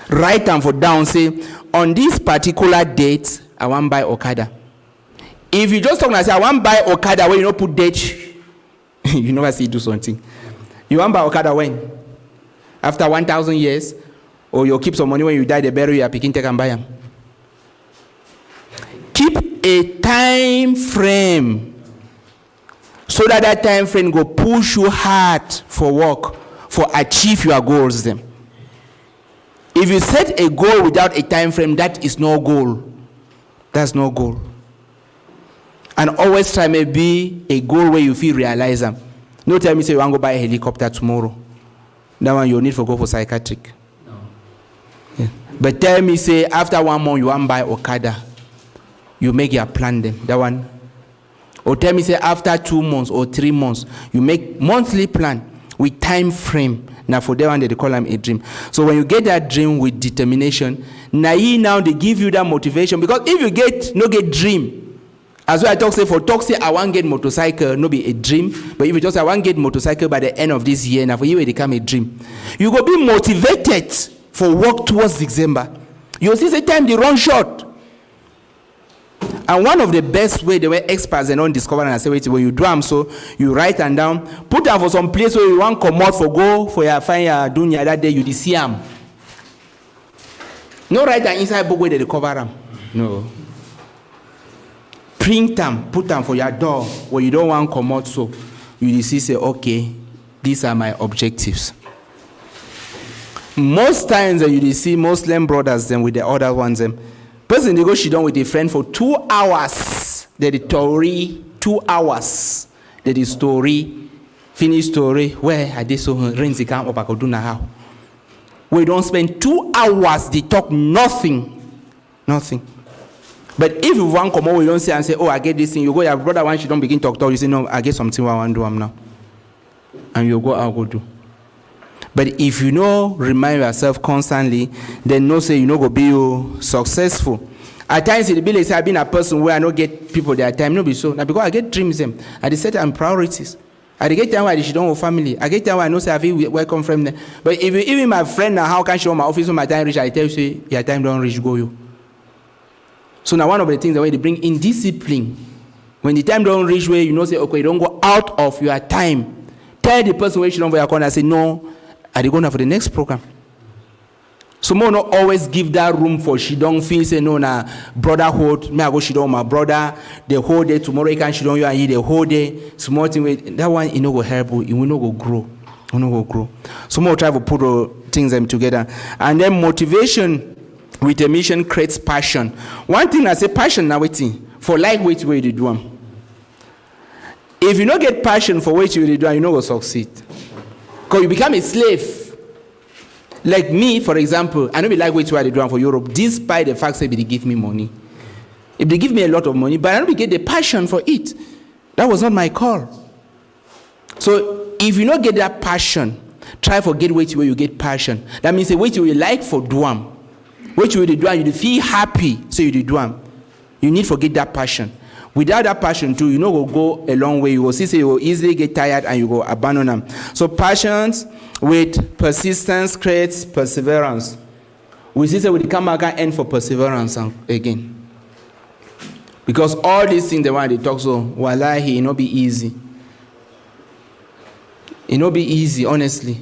write them for down, say, on this particular date, I want to buy Okada. If you just talk and say, I want to buy Okada, when you don't put date, you never see do something. You want to buy Okada when? After 1,000 years? Or you'll keep some money when you die, they bury you, are picking, take and buy them. Keep a time frame so that time frame go push you hard for work, for achieve your goals then. If you set a goal without a time frame, that is no goal. That's no goal. And always try maybe a goal where you feel realize them. No tell me say you want to go buy a helicopter tomorrow. That one you need to go for psychiatric. No. Yeah. But tell me say after 1 month you want to buy Okada. You make your plan then. That one. Or tell me say after 2 months or 3 months you make monthly plan. with time frame. Now for that one, they call them a dream. So when you get that dream with determination, now they give you that motivation. Because if you get dream, as well I say I want get motorcycle, no be a dream. But if you just say I want get motorcycle by the end of this year, now for you it become a dream. You go be motivated for work towards December. You see the time they run short. And one of the best way they were experts and on discovering and say, wait, when you do them, so you write them down, put them for some place where you want come out for go for your find your dunya that day you see them. No write them inside book where they cover them. No. Print them, put them for your door where you don't want come out, so you see say, okay, these are my objectives. Most times you see Muslim brothers them with the other ones them. Person they go sit down with a friend for 2 hours. They the story 2 hours. They the story finish story. Where I did so rains the camp up I could do now. We don't spend 2 hours. They talk nothing. But if you want come on, we don't say and say, oh, I get this thing. You go, your brother once you don't begin talk. You say, no, I get something I want to do now. And you go, I'll go do. But if you remind yourself constantly, then say you go be successful. At times it be like I've been a person where I don't get people their time. No be so. Now because I get dreams them. I set and priorities. I get time where she don't have family. I get time where I know say I feel welcome from them. But if you, even my friend now, how can she on my office when my time reach? I tell you say your time don't reach, go you. So now one of the things that way they bring in discipline. When the time don't reach where say okay, you don't go out of your time. Tell the person where she don't for your corner. Say no, I dey go now for the next program. So more not always give that room for she don't feel say no na brotherhood. Me I go she don't my brother the whole day. Tomorrow you can she don't you and you the whole day. Small thing with that one go help you. It will not go grow. It will not go grow. So more try to put things them together. And then motivation with a mission creates passion. One thing I say passion now waiting for like which way you do them. If you don't get passion for what you do, you not go succeed. Because you become a slave. Like me, for example, I don't be like what you do for Europe, despite the fact that they give me money. If they give me a lot of money, but I don't get the passion for it. That was not my call. So if you don't get that passion, try for get where you get passion. That means the way you like for doam. What you do, you feel happy, so you do them. You need to get that passion. Without that passion too, you will go a long way. You will see, you will easily get tired and you go abandon them. So passions with persistence creates perseverance. We see we come back and end for perseverance again. Because all these things, the one they talk so, wallahi, it not be easy. It not be easy, honestly.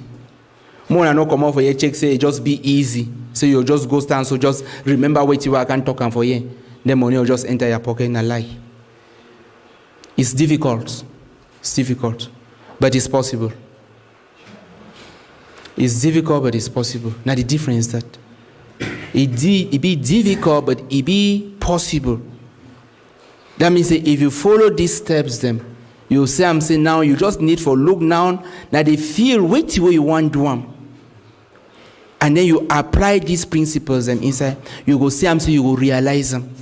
More than no come out for your check, say just be easy. So you just go stand, so just remember what you are can talk for you. Then money will just enter your pocket and a lie. It's difficult. It's difficult. But it's possible. It's difficult, but it's possible. Now the difference is that it be difficult, but it be possible. That means that if you follow these steps, then you say, I'm saying now you just need for look now that they feel which way you want to do them. And then you apply these principles and inside, you go see them, so you will realize them.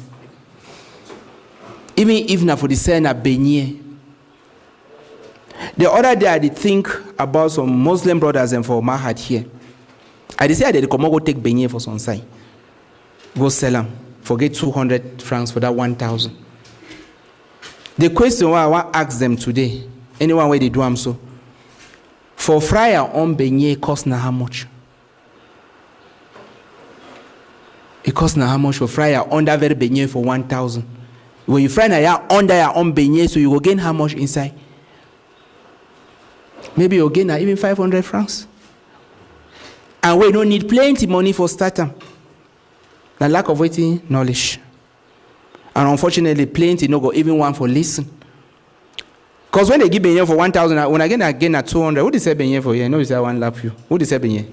Even if not for the saying a beignet. The other day I did think about some Muslim brothers and for Mahad here. I decided to come go take beignet for some side. Go sell them. Forget 200 francs for that 1,000. The question I want to ask them today, anyone where they do them so, for fry your own beignet cost now how much? It costs now how much for fry your under very beignet for 1,000. When you fry now under your own beignet, so you will gain how much inside? Maybe you'll gain even 500 francs. And we don't need plenty money for starter. The lack of waiting knowledge. And unfortunately, plenty no go even one for listen. Because when they give beignet for 1,000, when I gain at 200, what they say beignet for here? No, you say one lap you. What they say beignet?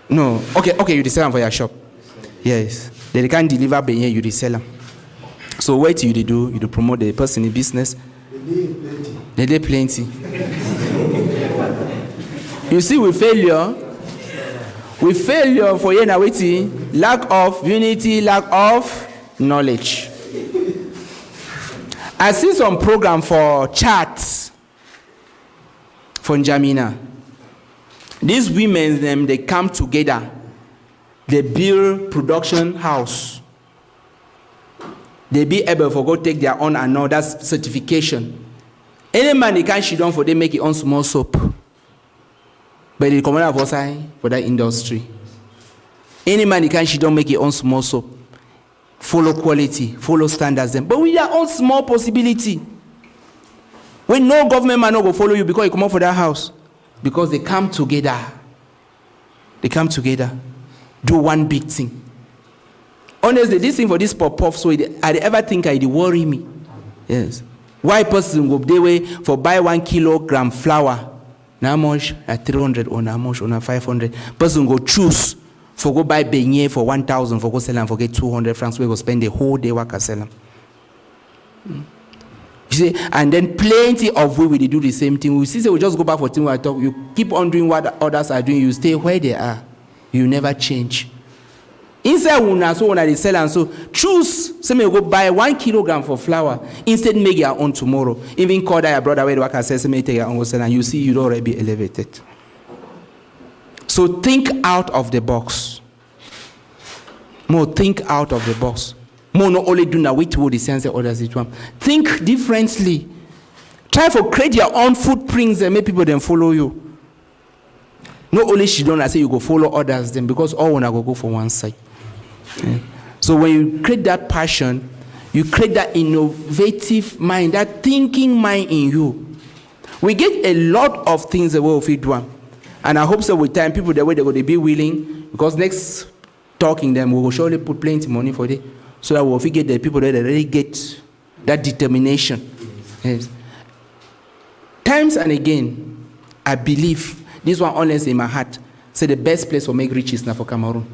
No. Okay, you sell them for your shop. Yes. They can't deliver beignet, you sell them. So what you do? You promote the person in business. They did plenty. You see, with failure for you now waiting, lack of unity, lack of knowledge. I see some program for charts. from Jamina. These women, them, they come together. They build production house. They be able to go take their own another certification. Any man they can she done for they make it on small soap. But they come out of for that industry. Any man they can she don't make it on small soap. Follow quality, follow standards them. But with their own small possibility. When no government man no go follow you because you come out for that house. Because they come together. They come together. Do one big thing. Honestly, this thing for this pop-off, so I ever think it worry me. Yes. Why person go they way for buy 1 kilogram flour? Now much at 300 or now much or 500. Person go choose for go buy beignet for 1,000 for go sell and for get 200 francs. We go spend the whole day work and sell them. You see, and then plenty of we will do the same thing. We see, say we just go back for thing we talk. You keep on doing what others are doing. You stay where they are. You never change. Inside una so una they sell and so choose. Say me go buy 1 kilogram for flour. Instead make your own tomorrow. Even call that your brother where the worker says me take your own go sell and you see you already be elevated. So think out of the box. More think out of the box. More not only do now wait to the sense that others it one. Think differently. Try to create your own footprints and make people then follow you. Not only she don't I say you go follow others then because all wanna go for one side. Yeah. So when you create that passion, you create that innovative mind, that thinking mind in you. We get a lot of things the way of it one. And I hope so with time people the way they will be willing because next talking them we will surely put plenty money for it. So that we'll get the people that really get that determination. Yes. Times and again, I believe this one honestly in my heart. Say the best place to make riches now for Cameroon.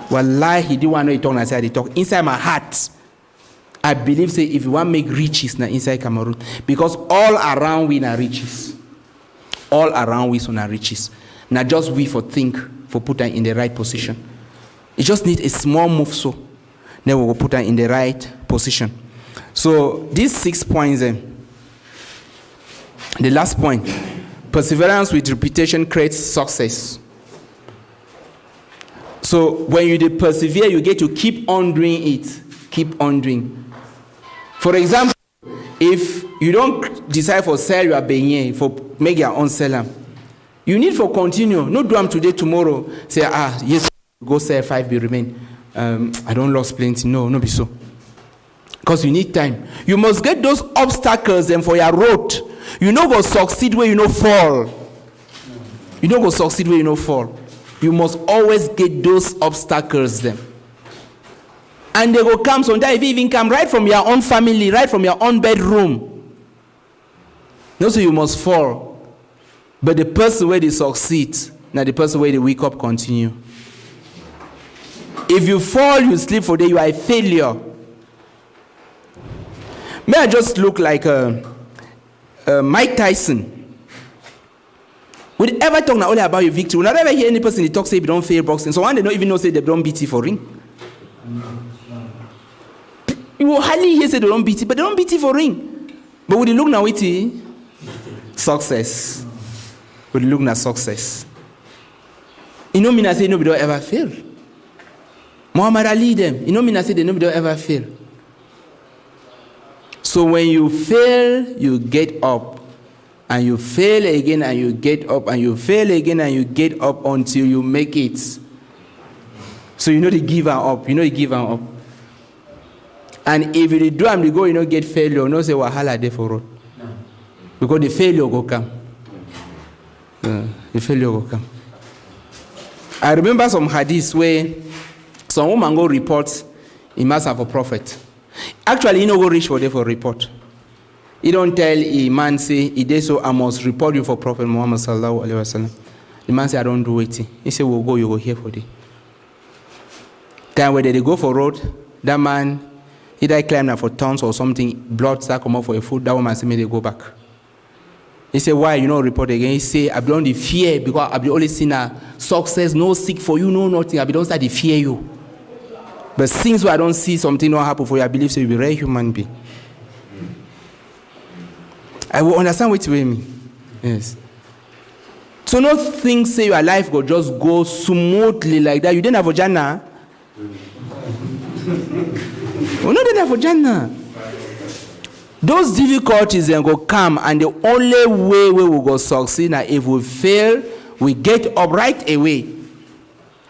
Wallahi, he didn't want to know it talk. I said he talk inside my heart. I believe say if you want to make riches now inside Cameroon, because all around we are riches. All around we are riches. Not just we for think for put them in the right position. It just needs a small move so. Then we will put them in the right position. So these 6 points. The last point. Perseverance with reputation creates success. So when you persevere, you get to keep on doing it. Keep on doing. For example, if you don't decide for sell your beignet, for make your own seller, you need for continue. Not do them today, tomorrow. Say, yes, go sell 5 be remain. I don't lost plenty. No, be so. Because you need time. You must get those obstacles and for your road. You know go succeed where you know fall. You don't go succeed where you know fall. You must always get those obstacles then. And they will come sometimes, if you even come right from your own family, right from your own bedroom. No, so you must fall. But the person where they succeed, now the person where they wake up continue. If you fall, you sleep for day, you are a failure. May I just look like Mike Tyson? Would ever talk not only about your victory? Would not ever hear any person talk say if you don't fail boxing. So one they don't even know say they don't beat it for ring. You will hardly hear say they don't beat it, but they don't beat it for ring. But would you look now with it? Success. Would you look now success? You know me I say nobody don't ever fail. Muhammad Ali them. You know me I say they nobody don't ever fail. So when you fail, you get up. And you fail again and you get up. And you fail again and you get up until you make it. So you know they give up. You know they give up. And if you do them, they go, you know, get failure. You know, say, wahala there for road. No. Because the failure will come. The failure will come. I remember some hadiths where some woman go report he must have a prophet. Actually, he no go reach for there for report. He don't tell a man say, he did so I must report you for Prophet Muhammad sallallahu alaihi wasallam. The man say, I don't do it. He say, we'll go, you go here for day. Then when they go for road, that man either climb up for tons or something, blood start come out for a food, that woman say, may they go back. He say, why you not report again? He say, I don't the fear because I be only seen a success, no sick for you, no nothing. I be don't start to fear you. But since I don't see something not happen for you, I believe so you'll be a real human being. I will understand what you mean. Yes. So no think say your life will just go smoothly like that. You didn't have a jana. We no didn't have a jana. Those difficulties then go come, and the only way we will go succeed now if we fail, we get up right away.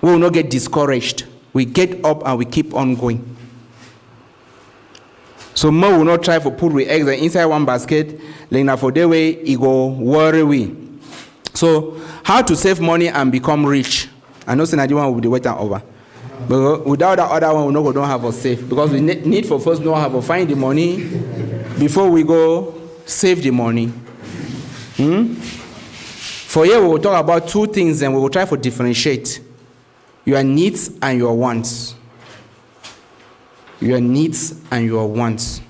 We will not get discouraged. We get up and we keep on going. So more will not try to put the eggs inside one basket, like now for the way it go worry we. So how to save money and become rich? I know that one will be the wait and over. But without that other one, we don't have a save, because we need for first know how to find the money before we go save the money. For here we will talk about two things, and we will try to differentiate your needs and your wants. Your needs and your wants.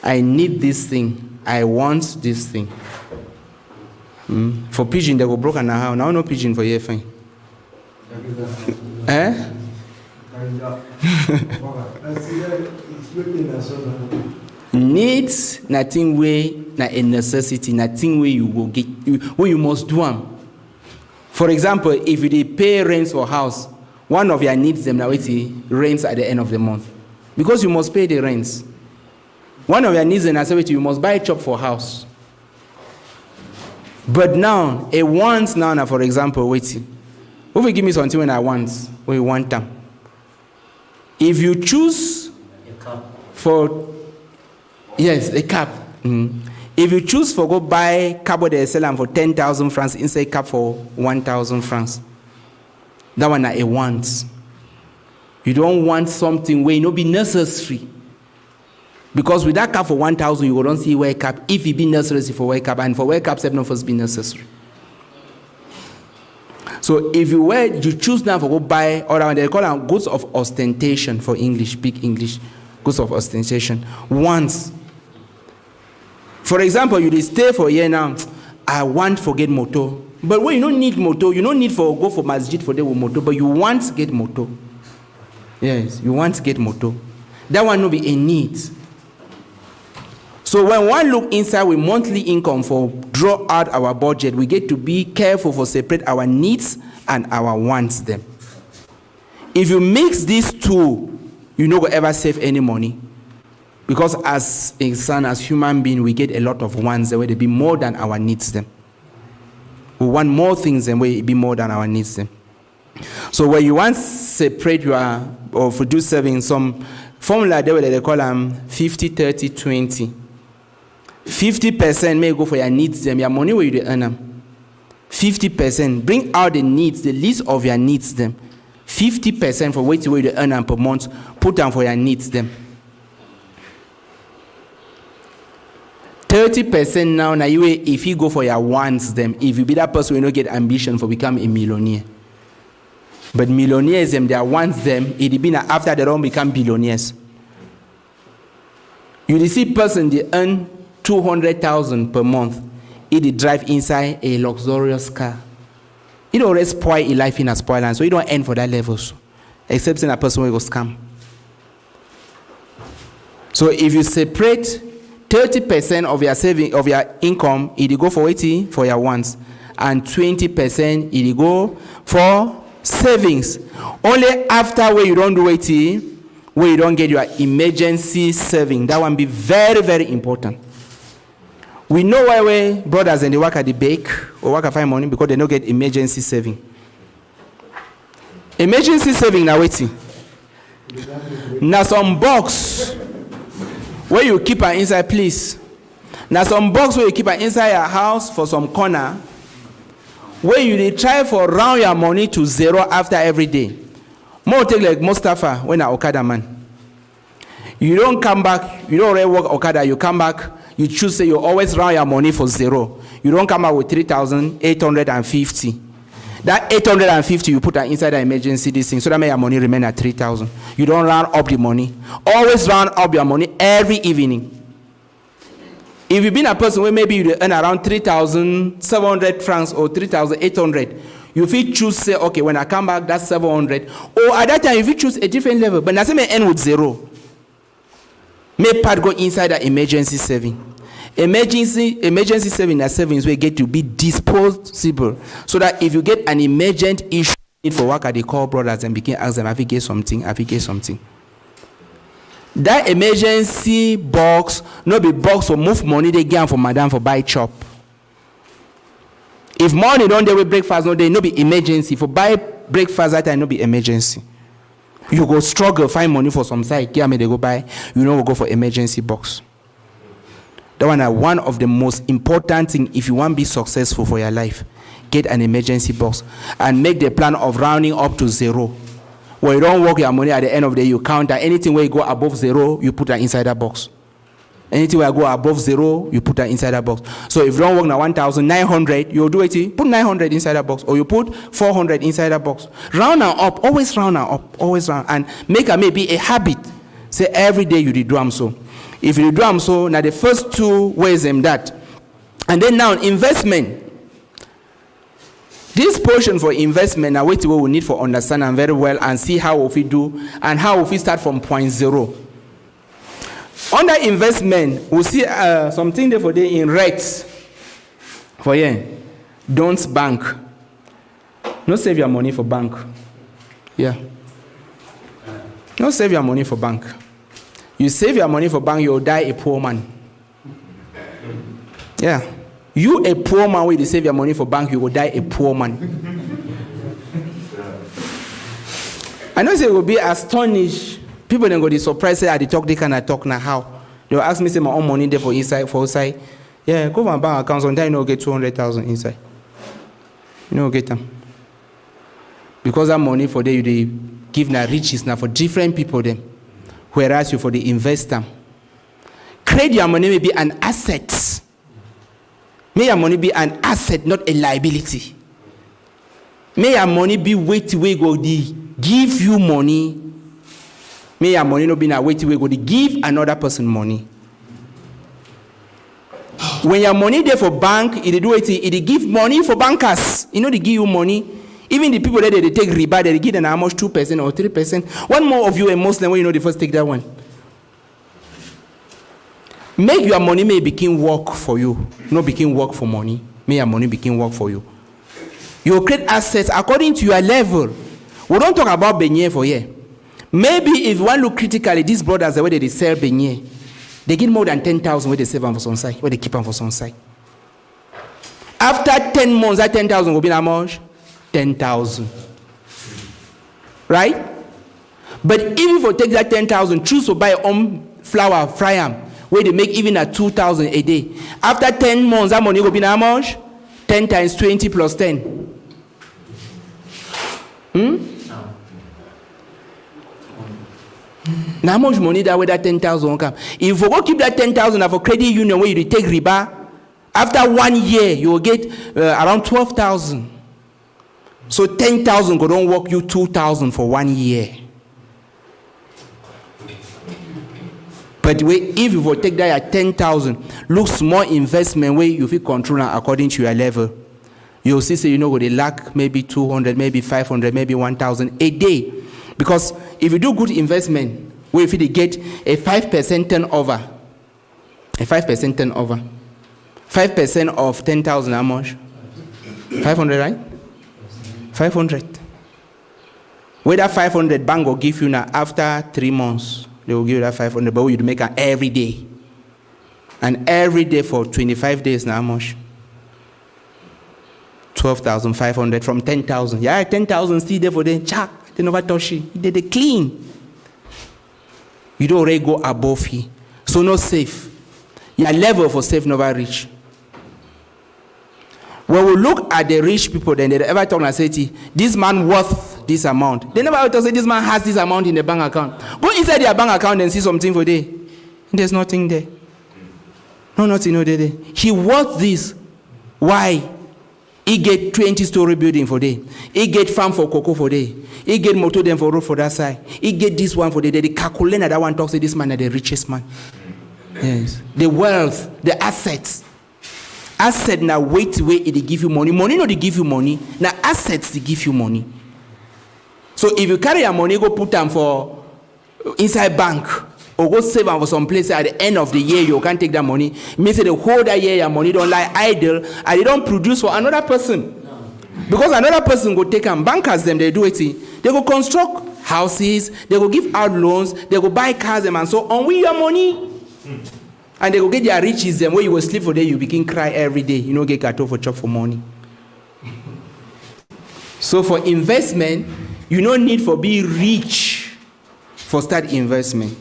I need this thing. I want this thing. For pigeon, they go broken now. Now no pigeon for here fine. Eh? Needs nothing way na a necessity, nothing way you will get where you must do them. For example, if you pay rent for house, one of your needs them now rents at the end of the month, because you must pay the rents. One of your needs and you must buy a chop for house. But now a want now for example, waiting. If you give me something when I want, when you want them. If you choose
A cup.
for yes, a cap. If you choose for go buy cabo they sell them for 10,000 francs, inside cap for 1,000 francs. That one a want. You don't want something where it no be necessary. Because with that cap for 1,000, you don't see wake up. If it be necessary for wake up, and for wake up, seven of us be necessary. So if you choose now for go buy, or they call them goods of ostentation for English, speak English, goods of ostentation. Once, for example, you stay for a year now. I want to get motor, but when you don't need motor, you don't need for go for masjid for the motor, but you want to get motor. Yes, you want to get motor. That one will be a need. So when one look inside with monthly income for draw out our budget, we get to be careful for separate our needs and our wants them. If you mix these two, you no go ever save any money. Because as a son, as human being, we get a lot of wants that way they be more than our needs them. We want more things than way it be more than our needs them. So when you want separate your or for do saving some formula there they call them 50, 30, 20. 50% may go for your needs them, your money where you earn them. 50%, bring out the needs, the list of your needs them. 50% for where you earn them per month, put them for your needs them. 30% now if you go for your wants them, if you be that person who don't get ambition for become a millionaire. But millionaires them, their wants them, it be after they don't become billionaires. You see person they earn 200,000 per month. It drive inside a luxurious car. It already spoil a life in a spoiler, so you don't end for that level. So. Except in a person who will scam. So if you separate 30% of your saving of your income, it go for waiting for your wants, and 20% it go for savings. Only after where you don't do waiting, where you don't get your emergency saving. That one be very, very important. We know why brothers and they work at the bake or work at find money because they don't get emergency saving. Emergency saving now waiting. Now some box where you keep her inside, please. Now some box where you keep her inside your house for some corner where you try for round your money to zero after every day. More take like Mustafa when a Okada man. You don't come back, you don't already work Okada, you come back. You choose say you always round your money for zero. You don't come out with 3,850. That 850 you put inside the emergency this thing so that may your money remain at 3,000. You don't round up the money. Always round up your money every evening. If you've been a person where maybe you earn around 3,700 francs or 3,800, you feel choose say okay when I come back that's 700. Or at that time if you choose a different level, but nothing may end with zero. May part go inside the emergency saving. Emergency savings will get to be disposable, so that if you get an emergent issue for work, they call brothers and begin ask them, have you get something? Have you get something? That emergency box, no be box for move money they get for madam for buy chop. If money don't do with breakfast, no be emergency. For buy breakfast that time, no be emergency. You go struggle, find money for some side, they go buy, you know, go for emergency box. That one are one of the most important thing if you want to be successful for your life. Get an emergency box and make the plan of rounding up to 0. When you don't work your money at the end of the day, you count that anything where you go above 0, you put that inside that box. Anything where you go above 0, you put that inside that box. So if you don't work now 1,900, you do it, put 900 inside that box, or you put 400 inside that box. Round and up, always round and up, always round, and make it maybe a habit. Say every day you did do so. If you do so, now the first 2 ways them that. And then now investment. This portion for investment, now wait we need for understand and very well and see how we do and how we start from point 0. Under investment, we see something there for the in rates. For don't bank. No save your money for bank. Yeah. No save your money for bank. You save your money for bank, you'll die a poor man. Yeah. You a poor man, when you save your money for bank, you will die a poor man. I know they will be astonished. People then go be surprised, say, they talk, they cannot talk now. How? They'll ask me, say, my own money there for outside. Yeah, go for bank account, sometimes you know, get 200,000 inside. You know, get them. Because that money for them, they give now riches now for different people then. Whereas you for the investor. Create your money may be an asset. May your money be an asset, not a liability. May your money be wait way go the give you money. May your money not be a wait way go the give another person money. When your money there for bank, it do it give money for bankers. You know they give you money. Even the people that they take riba, they give them how much 2% or 3%. One more of you a Muslim when you know they first take that one. Make your money may begin work for you, not begin work for money. May your money begin work for you. You create assets according to your level. We don't talk about beignet for here. Maybe if one look critically, these brothers the way they sell beignet, they get more than 10,000 where they save them for some side, where they keep them for some side. After 10 months, that 10,000 will be how much? 10,000. Right? But if you take that 10,000, choose to buy your own flour, fry them, where they make even at 2,000 a day. After 10 months, that money will be how much? 10 times 20 plus 10. Now how much money that way that 10,000 will come? If you go keep that 10,000 for credit union where you take riba, after 1 year, you will get around 12,000. So 10,000 go don't work you 2,000 for 1 year. But if you will take that at 10,000, look small investment where you feel control according to your level. You'll see, say, you know, they lack maybe 200, maybe 500, maybe 1,000 a day. Because if you do good investment, where if you get a 5% turnover, a 5% turnover, 5% of 10,000, how much? 500, right? 500. Where that 500 bank will give you now after 3 months, they will give you that 500, but you make it every day. And every day for 25 days now, how much? 12,500 from 10,000. Yeah, 10,000 still there for them. Chak, they never touch it. They clean. You don't already go above here. So no safe. Your level for safe never reach. When we look at the rich people, then they ever talk and say, this man worth this amount. They never ever say this man has this amount in the bank account. Go inside their bank account and see something for there. There's nothing there. No, nothing there. He worth this. Why? He get 20-story building for there. He get farm for cocoa for there. He get motor them for road for that side. He get this one for there. The calculator that one talks to this man is the richest man. Yes. The wealth, the assets. Asset now wait it they give you money. Money no they give you money. Now assets they give you money. So if you carry your money, go put them for inside bank. or go save am for some place at the end of the year you can't take that money. It means the whole that year your money don't lie idle and they don't produce for another person. Because another person go take them. Bankers them, they do it. They go construct houses, they go give out loans, they go buy cars them and so on with your money. And they go get their riches them where you go sleep for day, you begin cry every day. You know, get cut for chop for money. So for investment, you don't need for be rich for start investment.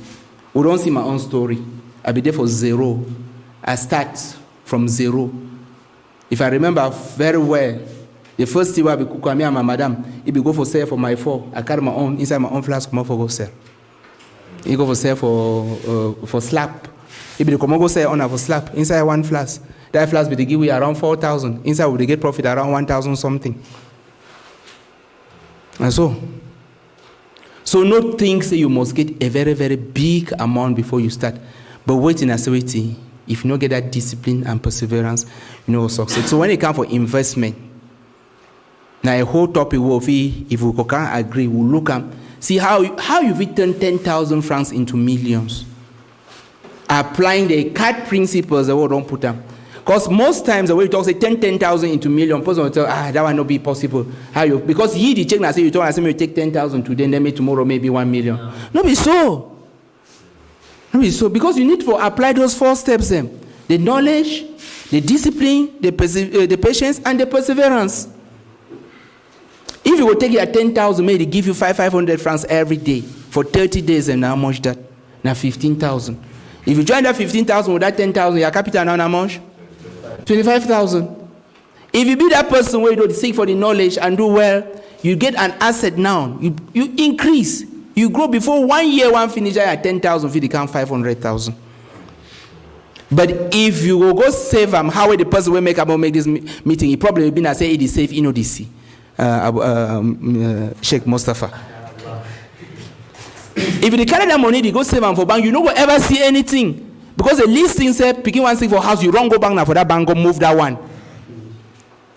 We don't see my own story. I be there for zero. I start from zero. If I remember very well, the first thing I be cook me and my madam, it be go for sale for my four. I carry my own inside my own flask, come out for go sell. He go for sale for slap. It be the come go sell on for slap inside one flask. That flask be they give we around 4,000. Inside we they get profit around 1,000 something. And so no think say you must get a very, very big amount before you start. But waiting and waiting, if you don't get that discipline and perseverance, you know success. So when it comes for investment, now a whole topic will be, if we can agree, we'll look at, see how you turn 10,000 francs into millions. Applying the CAD principles that we don't put them. Because most times the way you talk say 10,000 into million, person will tell that will not be possible. How you because he the check now say you told us you take 10,000 today, then maybe tomorrow maybe 1 million. No be so. No be so because you need to apply those 4 steps then. The knowledge, the discipline, the patience, and the perseverance. If you will take your 10,000, maybe they give you 500 francs every day for 30 days, and how much that? Now 15,000. If you join that 15,000 with that 10,000, your capital now how much? 25,000. If you be that person where you don't seek for the knowledge and do well, you get an asset now. You increase. You grow before 1 year, one finish at 10,000, if you become 500,000. But if you will go save them, how will the person will make about make this meeting? He probably will be and say it is safe in ODC. Sheikh Mustafa. If you carry that money, they go save them for bank, you don't ever see anything. Because the least thing said, picking one thing for house, you don't go bank now for that bank, go move that one.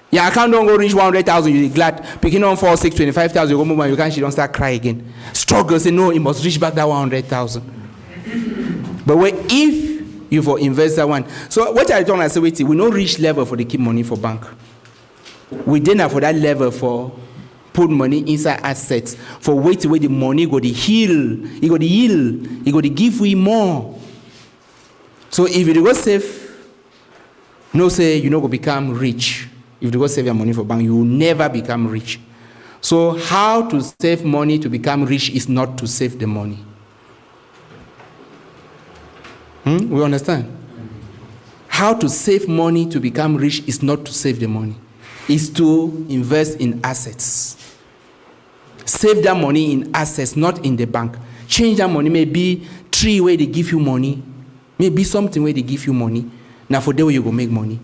Your account don't go reach 100,000, you're glad. Picking on 4, 6, 25,000, you go move and you can't, she don't start cry again. Struggle, say no, it must reach back that 100,000. But if you for invest that one. So what I told myself, we no reach level for the keep money for bank. We didn't for that level for put money inside assets. For wait where the money go to heal, it go to yield, it go to give we more. So if you go save, no say you know go become rich. If you go save your money for bank, you will never become rich. So how to save money to become rich is not to save the money. We understand? How to save money to become rich is not to save the money. It's to invest in assets. Save that money in assets, not in the bank. Change that money, maybe 3 where they give you money. Maybe something where they give you money. Now for that way you go make money.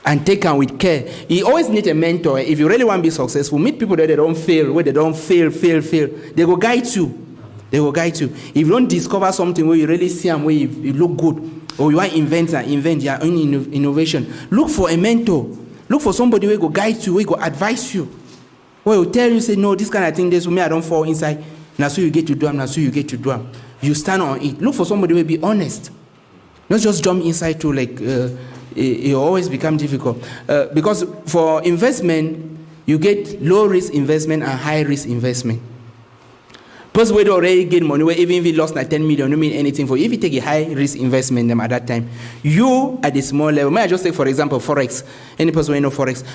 And take them with care. You always need a mentor. If you really want to be successful, meet people that they don't fail, where they don't fail. They will guide you. They will guide you. If you don't discover something where you really see them, where you look good, or you want to invent your own innovation, look for a mentor. Look for somebody who will guide you, who will advise you. Who will tell you, say, no, this kind of thing, this for me, I don't fall inside. Now so you get to do them, now so you get to do them. You stand on it. Look for somebody who will be honest. Not just jump inside to like, it always become difficult. Because for investment, you get low risk investment and high risk investment. Person who already get money, where even if you lost like 10 million, don't mean anything for you. If you take a high risk investment them at that time, you at the small level, may I just take for example Forex? Any person who know Forex,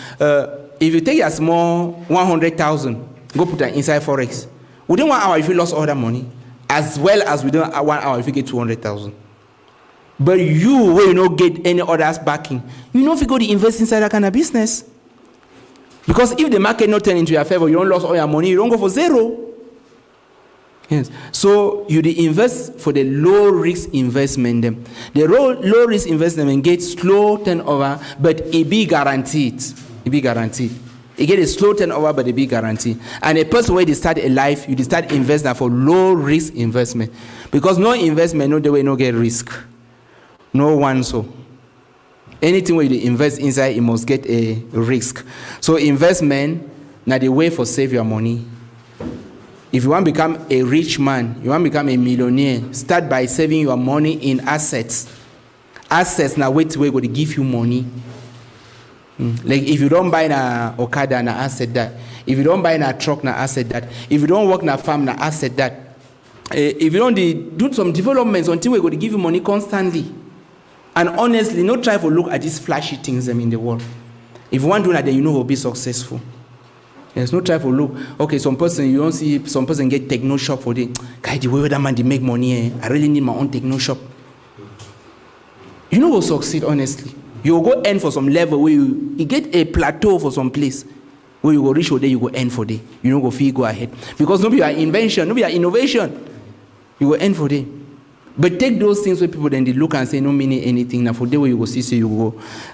if you take a small 100,000, go put that inside Forex. Within 1 hour, if you lost all that money, as well as within 1 hour, if you get 200,000. But you, where you don't get any others backing, you know if you go to invest inside that kind of business. Because if the market not turn into your favor, you don't lose all your money, you don't go for zero. Yes. So you invest for the low risk investment. The low risk investment gets slow turnover, but it be guaranteed. It be guaranteed. It get a slow turnover, but it be guaranteed. And a person where they start a life, you start investing for low risk investment, because no investment, no the way no get risk. No one so. Anything where you invest inside, it must get a risk. So investment, now the way for save your money. If you want to become a rich man, you want to become a millionaire, start by saving your money in assets. Assets now wait where go to give you money. Like if you don't buy an Okada, an asset that. If you don't buy a truck, an asset that. If you don't work in a farm, an asset that. If you don't do some developments until we go to give you money constantly. And honestly, no try to look at these flashy things in the world. If you want to do that, then you know will be successful. There's no try to look. Okay, some person you don't see some person get techno shop for the guy the way that man they make money. I really need my own techno shop. You know will succeed honestly. You will go end for some level where you get a plateau for some place where you go reach for there, you go end for there. You don't go feel go ahead because nobody are invention, nobody are innovation. You will end for there. But take those things where people then they look and say no meaning anything. Now for there where you go see, so you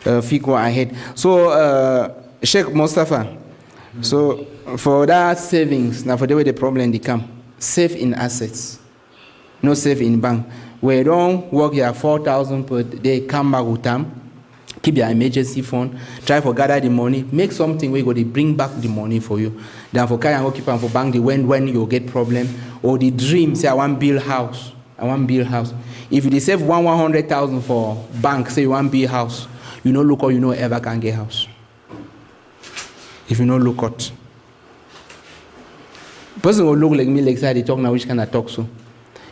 go figure ahead. So Sheikh Mustafa. So for that savings, now for the way the problem they come, save in assets, no save in bank. Where you don't work your 4,000 per day, come back with them, keep your emergency fund, try to gather the money, make something where you go to bring back the money for you. Then for carry and go keep and for bank the when you get problem or the dream say I want build house. I want build house. If you save 100,000 for bank, say you want build house, you know look or you know ever can get house. If you know look at. Person will look like me like say they talk now which kind of talk so.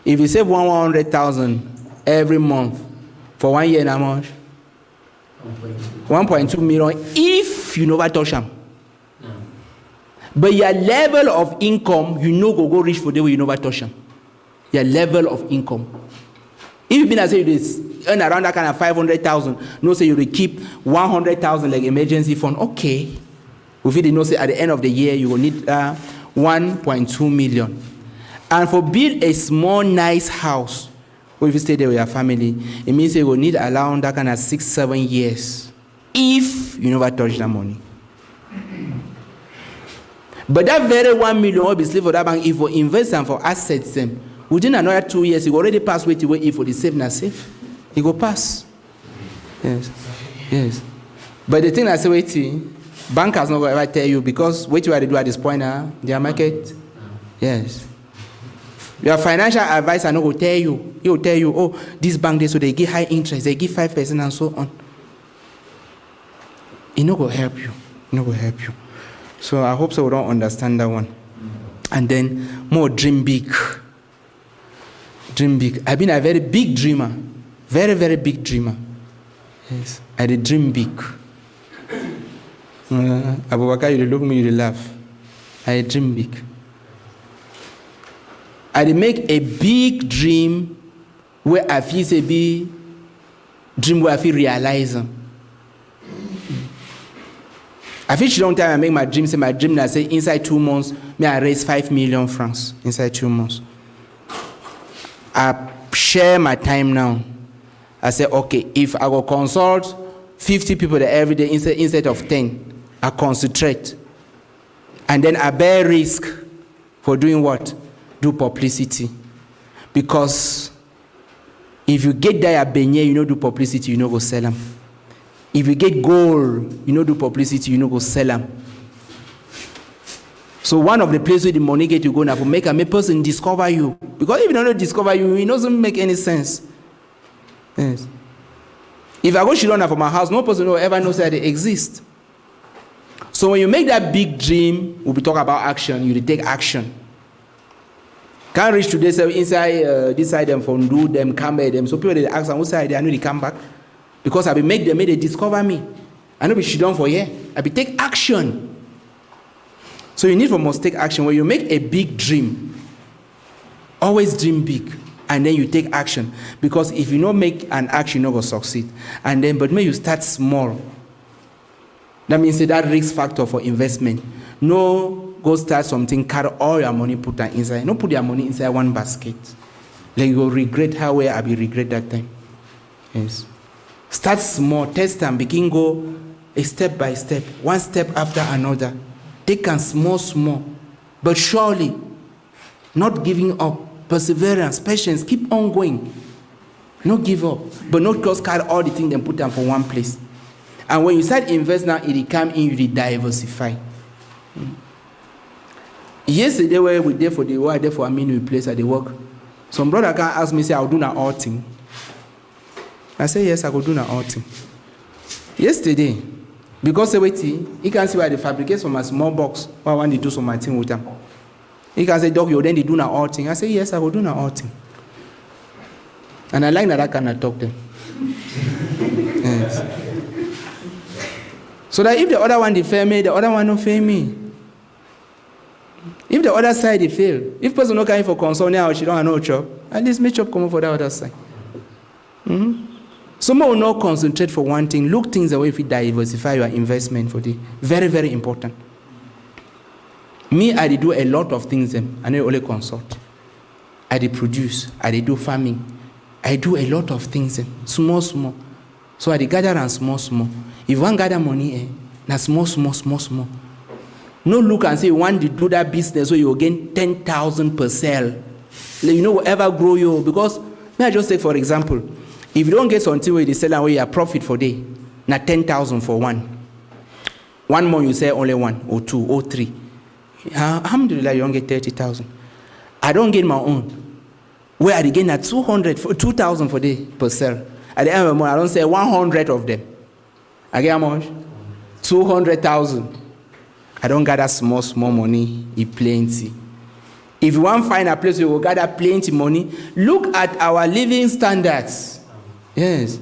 If you save 100,000 every month for 1 year, how much? 1.2 million if you never touch them. No. But your level of income, you know go reach for the way you never touch them. Your level of income. If you been as say you earn around that kind of 500,000, no say you will keep 100,000 like emergency fund. Okay. If you know say at the end of the year you will need 1.2 million. And for build a small nice house, or if you stay there with your family, it means you will need around that kind of 6-7 years if you never touch that money. But that very 1 million will be saved for that bank if you invest and for assets them. Within another 2 years, you already pass wait if for the save na safe. It will pass. Yes. Yes. But the thing I say waiting, bankers not going to ever tell you because what you are to do at this point now, their market. Yes. Your financial advisor no will tell you. He will tell you, oh, this bank so they give high interest, they give 5% and so on. It no will help you. It no will help you. So I hope so we don't understand that one. And then more dream big. Dream big. I've been a very big dreamer. Very, very big dreamer. Yes. I did dream big. Abubakar, you look me, you laugh. I dream big. I make a big dream where I feel say be dream where I feel realizing. I feel long time I make my dream say my dream I say inside 2 months may I raise 5 million francs inside 2 months. I share my time now. I say okay, if I go consult 50 people every day instead of 10, I concentrate. And then I bear risk for doing what? Do publicity. Because if you get there benye, you know do publicity, you know go sell them. If you get gold, you know do publicity, you know go sell them. So one of the places where the money get you go now for make a person discover you. Because if you don't discover you, it doesn't make any sense. Yes. If I go Shilona from my house, no person will ever know that they exist. So when you make that big dream, we'll be talking about action, you take action. Can't reach today, so inside this side them from do them, come by them. So people they ask them, what side they I know they come back. Because I be make them, they discover me. I know be she done for here. I be take action. So you need for must take action. When you make a big dream, always dream big. And then you take action. Because if you don't make an action, you're not going to succeed. And then, but maybe you start small. That means that risk factor for investment. No, go start something, carry all your money, put that inside. Don't put your money inside one basket. Like you will regret how well I will regret that time. Yes. Start small, test and begin go a step by step, one step after another. Take and small, but surely not giving up. Perseverance, patience, keep on going. Not give up, but not just carry all the things and put them for one place. And when you start invest now, it come in, you diversify. Yesterday where we there for the work, there for a minute place at the work. Some brother can ask me, say, I'll do na all thing. I say, yes, I will do na all thing. Yesterday, because he can see why they fabricate from a small box, why I want to do some my thing with them. He can say, Doc, you then they do na all thing. I say, yes, I will do na all thing. And I like that I cannot talk them. Yes. So that if the other one they fail me, the other one don't fail me. If the other side they fail, if person not coming for concern now, she don't have no job, at least make job come for the other side. Mm-hmm. Some will not concentrate for one thing. Look things away if you diversify your investment for the very, very important. Me, I do a lot of things. I don't only consult. I produce. I do farming. I do a lot of things. Small. So I gather and small. If one gather money, na small. No look and say you want to do that business so you will gain 10,000 per sale. You know, whatever grow you. Because, may I just say for example, if you don't get something where they sell away your profit for day, na 10,000 for one. 1 month you sell only 1 or 2 or 3. Alhamdulillah, you don't get 30,000. I don't get my own. Where I gain at 2,000 for day per sale. At the end of the month, I don't sell 100 of them. I get how much? 200,000. I don't gather small money, it plenty. If you want to find a place where you will gather plenty money, look at our living standards. Yes.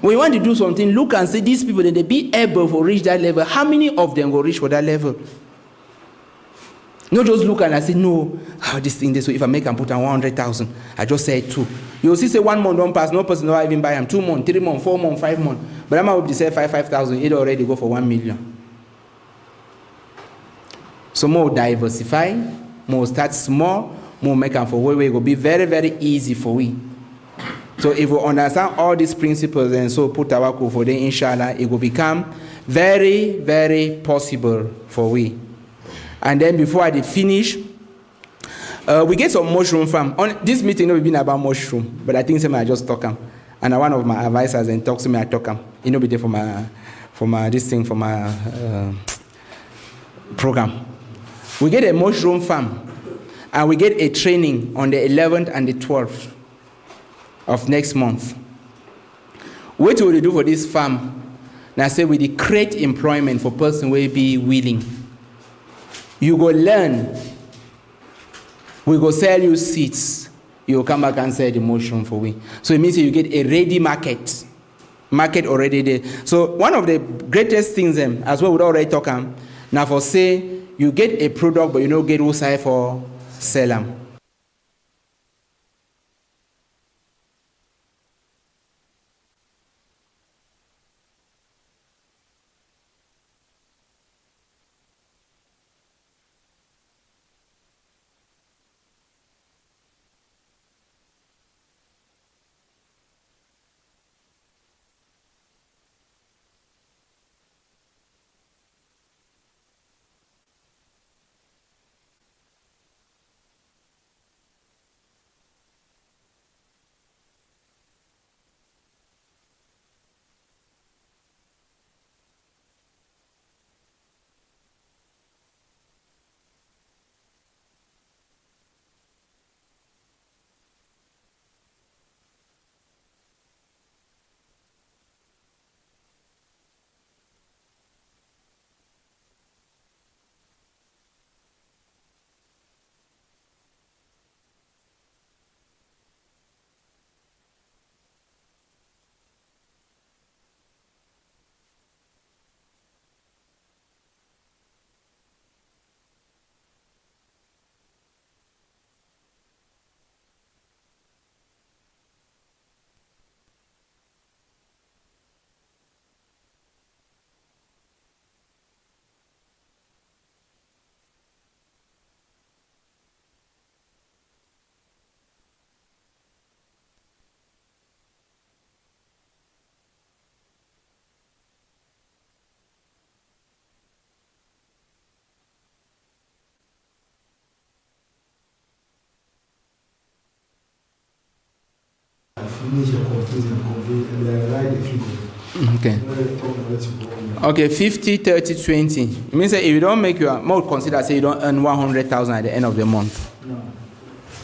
When you want to do something, look and see these people, they be able to reach that level. How many of them will reach for that level? Not just look and say, no, this thing, this way, if I make and put on 100,000, I just say 2. You'll see, say 1 month don't pass, no person will even buy them. 2 months, 3 months, 4 months, 5 months. But I'm going to say 5,000, it already go for 1 million. So more diversify, more start small, more make them for way it will be very, very easy for we. So if we understand all these principles and so put our code for them, inshallah, it will become very, very possible for we. And then before I finish, we get some mushroom farm. On this meeting, we've been about mushroom, but I think I just talk them. And one of my advisors and talks to me, I talk them. You know, be there for my this thing for my program. We get a mushroom farm, and we get a training on the 11th and the 12th of next month. What will we do for this farm? Now say we create employment for person will be willing. You go learn. We go sell you seeds. You will come back and sell the mushroom for we. So it means you get a ready market. Market already there. So one of the greatest things as well we already talk now for say you get a product but you don't get who side for sell them.
Finish your confusing and write the figure.
Okay. Okay, 50, 30, 20. It means that if you don't make your more consider say you don't earn 100,000 at the end of the month.
No.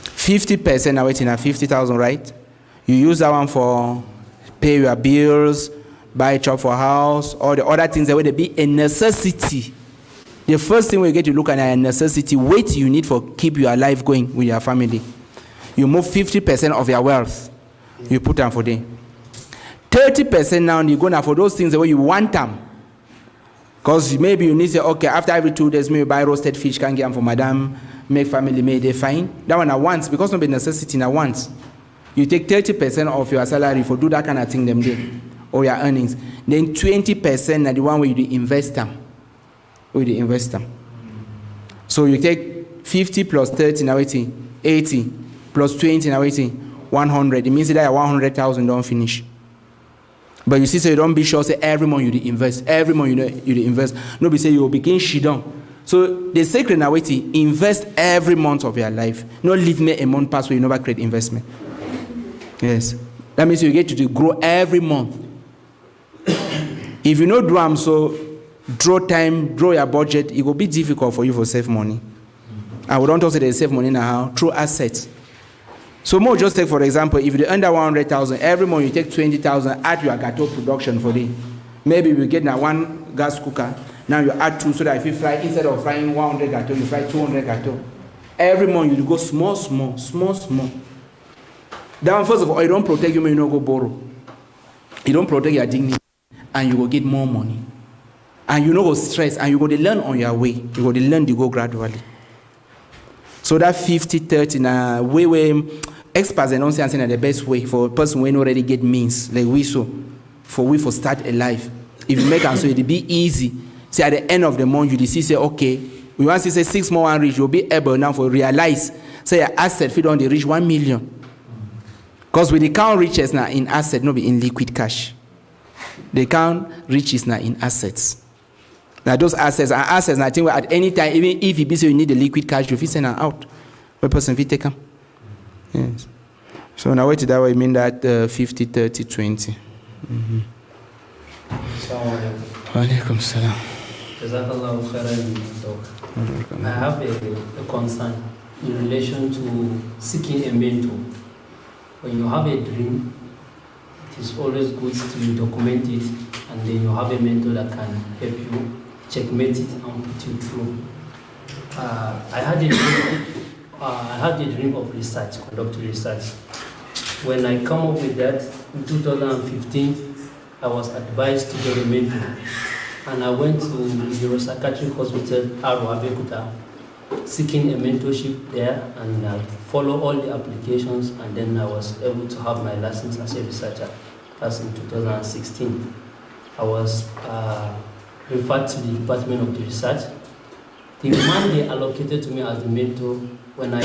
50% are waiting at 50,000, right? You use that one for pay your bills, buy a chop for house, all the other things that would be a necessity. The first thing we get to look at a necessity, weight you need for keep your life going with your family. You move 50% of your wealth. You put them for them. 30% now you go now for those things the way you want them. Because maybe you need to say, okay, after every 2 days, maybe buy roasted fish, can get them for madam, make family, may they fine. That one at once, because no be necessity at once. You take 30% of your salary for do that kind of thing them day, or your earnings. Then 20% are the one where you invest them. With the investor. So you take 50 plus 30 now waiting, 80 plus 20 now waiting, 100. It means that 100,000 don't finish. But you see, so you don't be sure say every month you invest, every month you invest. No, be say you will begin shidon. So the secret now waiting, invest every month of your life. No leave me a month pass where you never create investment. Yes. That means you get to grow every month. If you know do am so draw time, draw your budget, it will be difficult for you to save money. I would don't also say they save money now through assets. So more just take for example, if you're under 100,000, every month you take 20,000, add your gateau production for it. Maybe you get now one gas cooker, now you add two so that if you fry, instead of frying 100 gateau, you fry 200 gateau. Every month you go small. That one, first of all, you don't protect you when you don't go borrow. You don't protect your dignity and you will get more money. And you know go stress, and you go to learn on your way. You go to learn to go gradually. So that 50, 30 now way experts and don't say the best way for a person when already get means like we so for start a life. If you make and so it'll be easy. See at the end of the month you see say okay, we want to say 6 more and reach, you'll be able now for realize say your asset fit on the reach 1 million. Because with the count riches now in asset, not be in liquid cash. The count riches now in assets. Now those assets are assets, and I think at any time, even if you be so you need the liquid cash, you fit send them out. One person fit take them. Yes. So now what that way mean that 50, 30, 20. Mm-hmm. Walaikum salam.
I have a concern in relation to seeking a mentor. When you have a dream, it is always good to document it, and then you have a mentor that can help you checkmate it and put you through. I had a dream of research, conducting research. When I come up with that in 2015, I was advised to get a mentor, and I went to the Neuropsychiatric Hospital, Abubakar, seeking a mentorship there, and I follow all the applications, and then I was able to have my license as a researcher. That's in 2016. I was referred to the Department of the Research. The man they allocated to me as the mentor when I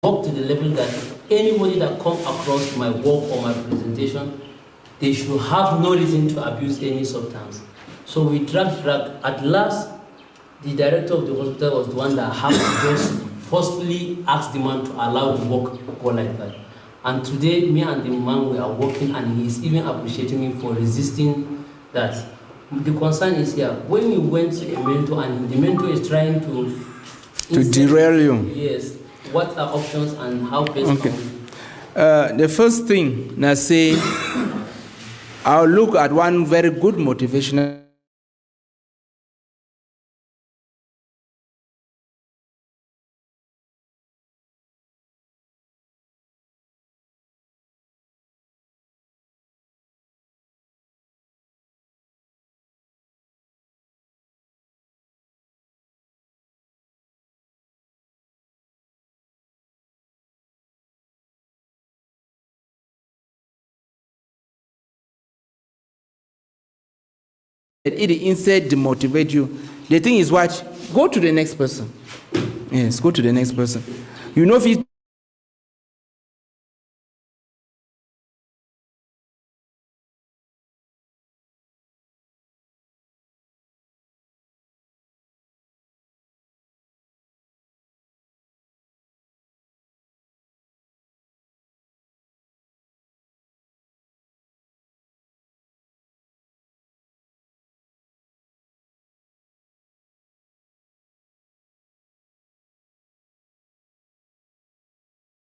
up to the level that anybody that comes across my work or my presentation, they should have no reason to abuse any substance. So we drag. At last, the director of the hospital was the one that had to just forcefully ask the man to allow the work to go like that. And today, me and the man, we are working, and he's even appreciating me for resisting that. The concern is here, when you went to a mentor and the mentor is trying to
derail you.
Yes. What are options and how best?
Okay. The first thing, now say, I'll look at one very good motivational it instead demotivate you. The thing is what? Go to the next person. Yes, go to the next person. You know if you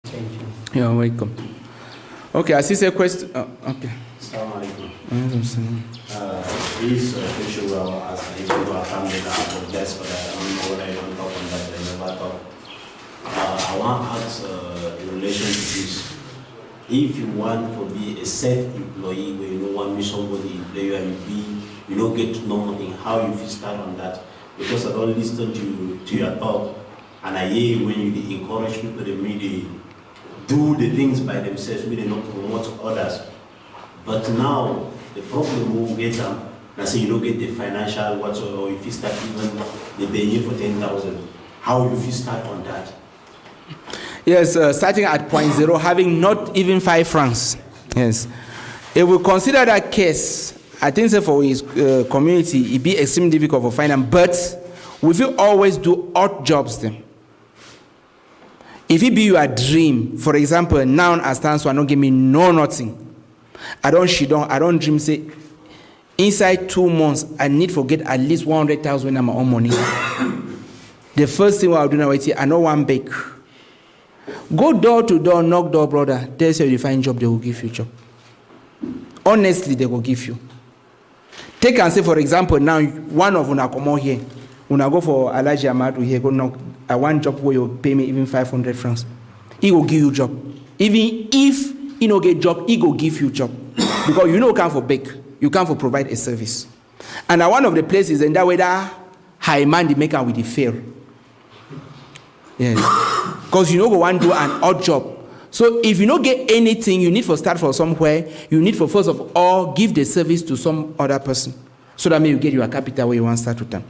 Thank you.
You're welcome. Okay, I see a question. Okay.
Assalamualaikum. This question will ask if you are family now, but just for that, I don't know what I don't talk on that, I never talk. I want to ask in relation to this. If you want to be a self-employee, where you don't want to be somebody employ you and you don't get to know nothing, how you feel start on that? Because I don't listen to your talk, and I hear when you encourage people to really do the things by themselves, really not promote others. But now the problem will get them. I say you don't get the financial whatsoever, or if you start even the paying for 10,000, how you feel start on that?
Yes, starting at point zero, having not even 5 francs. Yes. If we consider that case, I think so for his community, it be extremely difficult for finance, but we will always do odd jobs then. If it be your dream, for example, now I stand so I don't give me no nothing. I don't dream say inside 2 months I need to get at least 100,000 when I'm my own money. The first thing I'll do now is I know one bake. Go door to door, knock door, brother. Tell you you find job, they will give you job. Honestly, they will give you. Take and say, for example, now one of una come out here. Una go for Elijah Amadu here, go knock. I want job where you pay me even 500 francs. He will give you job. Even if he no get job, he go give you job. Because you know you can't for bake. You can't for provide a service. And one of the places in that way that high man the maker with the fail. Yes. Because you know go want to do an odd job. So if you don't get anything, you need to start from somewhere. You need to first of all give the service to some other person. So that means you get your capital where you want to start with them.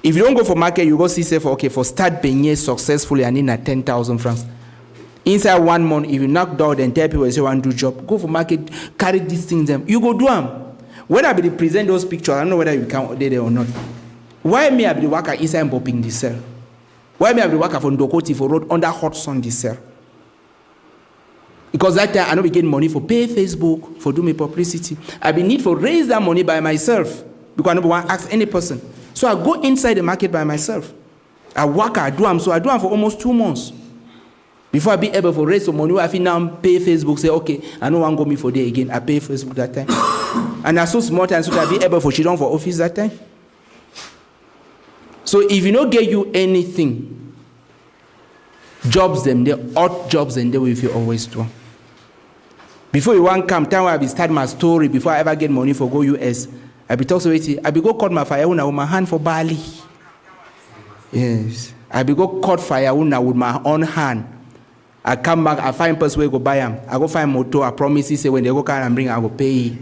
If you don't go for market, you go see say for okay for start beignet successfully and in at 10,000 francs. Inside 1 month, if you knock down and tell people say want to do job, go for market, carry these things them. You go do them. Whether I be present those pictures, I don't know whether you can there or not. Why me I be the worker inside bopping the cell? Why me I be the worker from Dokoti for road under hot sun this cell? Because that time I know we get money for pay Facebook, for do me publicity. I be need for raise that money by myself because I don't want to ask any person. So I go inside the market by myself. I work, I do them. So I do them for almost 2 months. Before I be able to raise some money, I feel now pay Facebook, say, okay, I don't want to go me for day again. I pay Facebook that time. And I so small time, so I be able to sit down for office that time. So if you don't get you anything, jobs them, the odd jobs and they will if you always do. Before you want come, time I be start my story, before I ever get money for go US, I be talk to it, I be go cut my firewood with my hand for barley. Yes. I be go cut firewood with my own hand. I come back, I find person where go buy them. I go find motor, I promise you say when they go carry and bring, I go pay.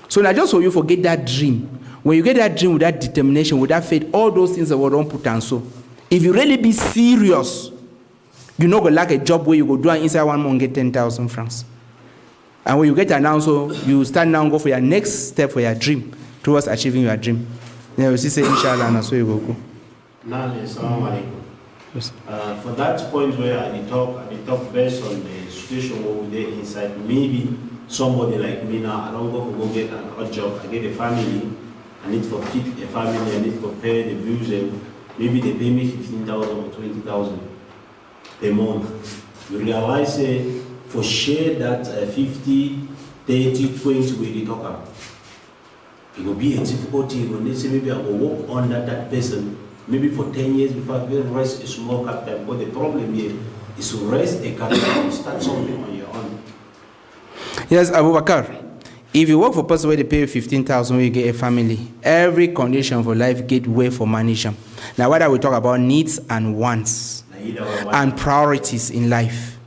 So now just so you forget that dream. When you get that dream with that determination, with that faith, all those things that we don't put on so. If you really be serious, you not go like a job where you go do and inside 1 month get 10,000 francs. And when you get announced, so you stand now and go for your next step for your dream, towards achieving your dream. Then you see say inshallah and so you go.
Now, assalamu alaikum. Yes. For that point where I talk based on the situation where we're inside, maybe somebody like me now, I don't go get an odd job, I get a family, I need to feed a family, I need to pay the bills, and maybe they pay me 15,000 or 20,000 a month. You realize for sure that 50, 30, 20 will be talk about. It will be a difficulty when they say maybe I will work on that person. Maybe for 10 years before I raise a small capital. But the problem here is to raise a capital and start something on your own.
Yes, Abubakar. If you work for a person where they pay you 15,000 when you get a family, every condition for life get way for management. Now whether we talk about needs and wants and priorities in life.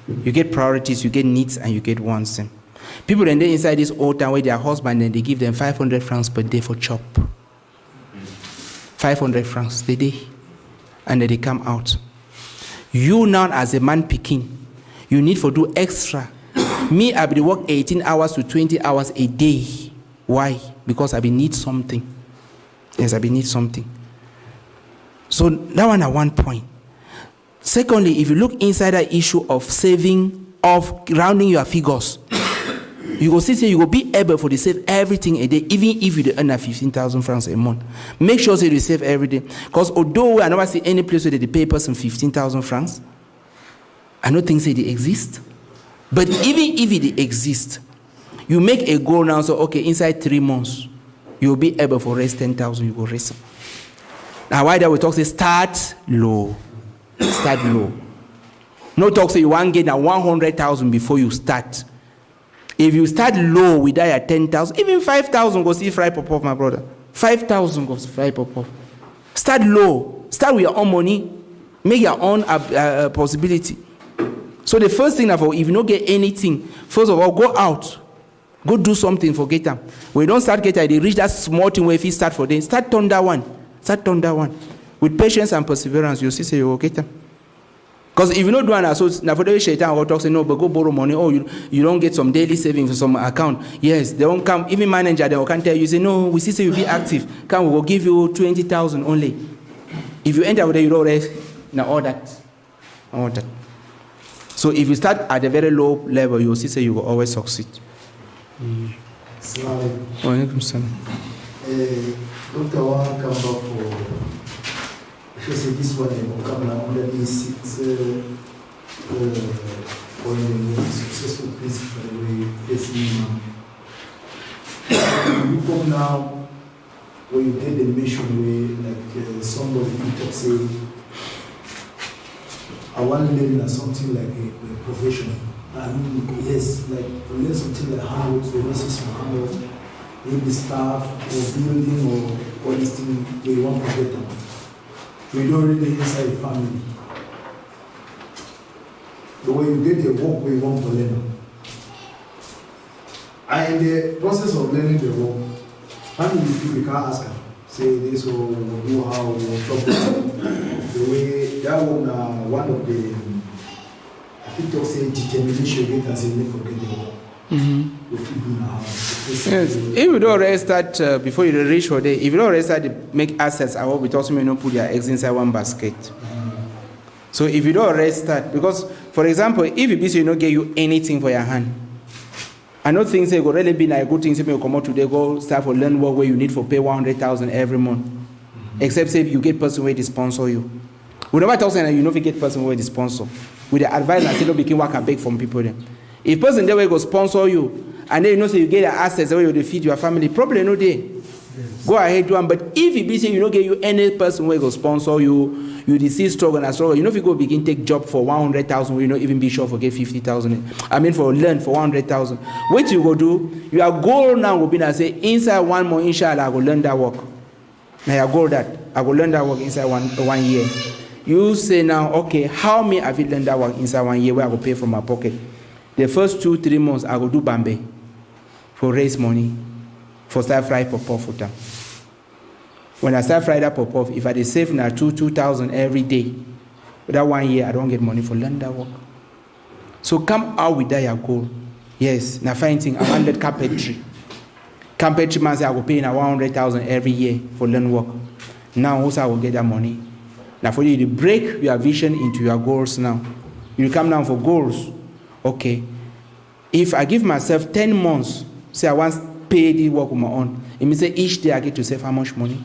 You get priorities, you get needs, and you get wants. People and they inside this old town where their husband and they give them 500 francs per day for chop. 500 francs a day. And then they come out. You now as a man picking, you need to do extra. Me, I be work 18 hours to 20 hours a day. Why? Because I be need something. Yes, I be need something. So that one at one point. Secondly, if you look inside that issue of saving, of rounding your figures, you go see, say you will be able to save everything a day, even if you earn 15,000 francs a month. Make sure say you save every day. Because although I never see any place where they pay a person 15,000 francs, I don't think say they exist. But even if they exist, you make a goal now, so okay, inside 3 months, you'll be able to raise 10,000, you go raise them. Now why that we talk say start low. Start low. No talk say you want to get now 100,000 before you start. If you start low with that 10,000, even 5,000 go see fry pop-off, my brother. 5,000 go see fry pop-off. Start low. Start with your own money. Make your own possibility. So the first thing, if you don't get anything, first of all, go out. Go do something for get them. When you don't start get them, they reach that small thing where if you start for them, start turn that one. Start turn that one. With patience and perseverance, you'll see say you will get them. Because if you don't do an so now for the shaitan will talk say no, but go borrow money. Oh, you don't get some daily savings for some account. Yes, they won't come. Even manager they will can't tell you say no. We see say you be active. Come, we will give you 20,000 only. If you enter with you don't rest. Now all that. So if you start at a very low level, you will see say you will always succeed.
Doctor, I want to come back for. Je sais this one comme la under the 6 for the successful principle way facing you come now when you get the mission way like somebody talk say I want to learn something like a profession. I mean yes, like to learn something like how to raise how maybe staff or building or this thing we want to get them. We don't really inside the family. The way you get the work we want to learn. And in the process of learning the work, family people can't ask them, say this or do how or talk the way that one one of the I think they'll say determination get as a name for getting the work.
Yes. If you don't already start before you reach for day, if you don't already start to make assets, I will be also may not put your eggs inside one basket. So if you don't already start, because for example, if you busy, you don't get you anything for your hand. I know things say go really be like good things. If you come out today, go start for learn work where you need for pay 100,000 every month. Except say if you get person where they sponsor you. We never talk saying that you know if you get person where they sponsor. With the advice and say no became work and beg from people then. If person there will go sponsor you, and then you know say you get the assets where you feed your family, probably no day. Yes. Go ahead do one. But if you be say you don't get you any person where go sponsor you, you see struggle and struggle. You know if you go begin take job for 100,000, you know even be sure for get 50,000. I mean for learn for 100,000. What you go do? Your goal now will be to say inside 1 month, inshallah, I go learn that work. Now your goal that I go learn that work inside one year. You say now, okay, how may I learn that work inside 1 year where I go pay from my pocket? The first 2-3 months, I will do Bambe for raise money for start fry pop-off for them. When I start fry that pop-off, if I save now 2,000 every day, that 1 year, I don't get money for learn that work. So come out with that your goal. Yes, now find thing, I want that carpentry. Carpentry man say I will pay now 100,000 every year for learn work. Now also I will get that money. Now for you to break your vision into your goals now. You come down for goals. Okay, if I give myself 10 months, say I want to pay the work on my own, it means that each day I get to save how much money?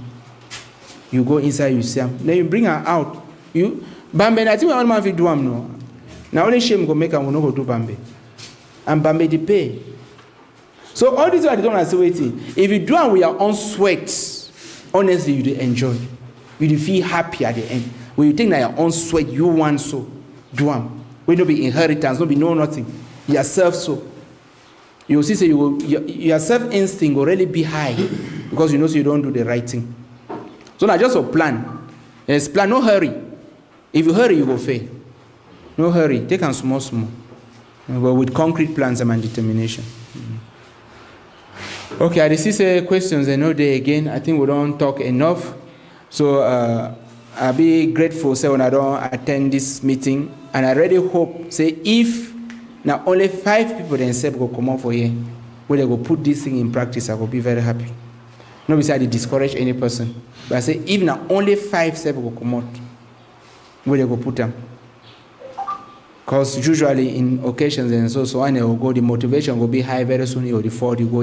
You go inside, you see them. Then you bring her out. You, Bambe, I think one man will do them no. Now only shame go make her will not go do Bambe. And Bambe they pay. So all these are the don't say waiting. If you do them with your own sweat, honestly you do enjoy. You do feel happy at the end. When you think that your own sweat, you want so, do them. Will not be inheritance, not be no nothing. Yourself so. You will see say your self instinct will really be high because you know so you don't do the right thing. So now just a plan. Yes, plan, no hurry. If you hurry, you will fail. No hurry. Take on small. But with concrete plans and determination. Okay, I see questions and no day again. I think we don't talk enough. So I'll be grateful say when I don't attend this meeting. And I really hope, say, if now only 5 people themselves go come out for here, when they go put this thing in practice, I will be very happy. Not beside to discourage any person. But I say, if now only 5 people go come out, where they go put them. Because usually in occasions and so when they will go, the motivation will be high very soon, or the fall you go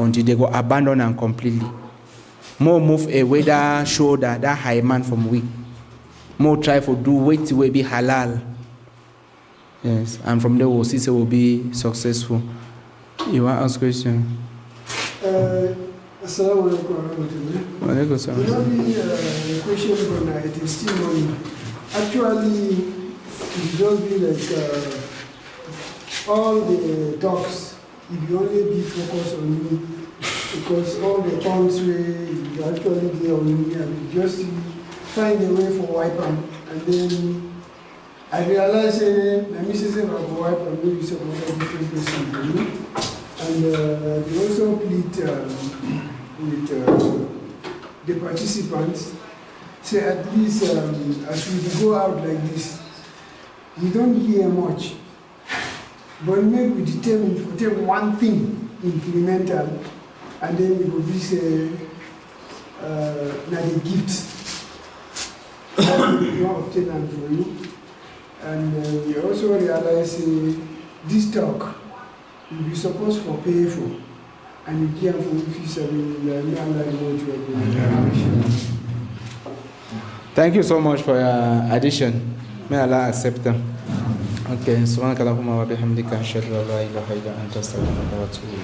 until they go abandon and completely. More move away that shoulder, that high man from we. More try for do wait will be halal. Yes, and from there we'll see so we'll be successful. You want to ask a question?
Assalamu alaikum warahmatullahi. The question on it is still on. Actually, it just be like all the talks, it will only be focused on me, because all the points where you actually get on me, and just find a way for wipe and then I realize my missus about wipe and maybe some other different person for me, and they also plead with the participants, say at least as we go out like this, we don't hear much, but maybe we determine to take one thing implemental, and then we will be say, like a gift that we will obtain for you. And we also realize this talk will be supposed for pay for, and you care for if you say,
Thank you so much for your addition. May Allah accept them. Okay, subhanaka Allahumma wa bihamdika ashhadu an la ilaha illa anta astaghfiruka wa atubu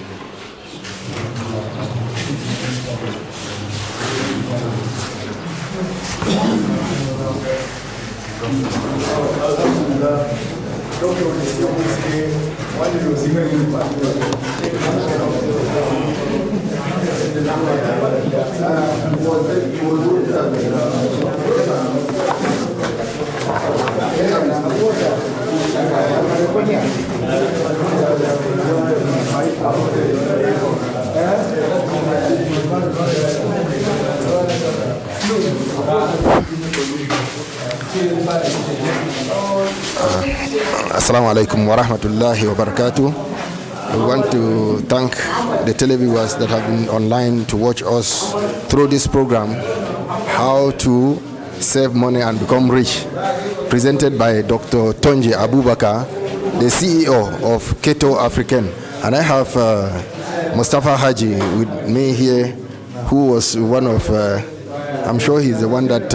Assalamu alaikum wa rahmatullahi wa barakatuh. We want to thank the televiewers that have been online to watch us through this program, How to Save Money and Become Rich, presented by Dr. Tonji Abubakar, the CEO of Keto African. And I have Mustafa Haji with me here, who was one of, I'm sure he's the one that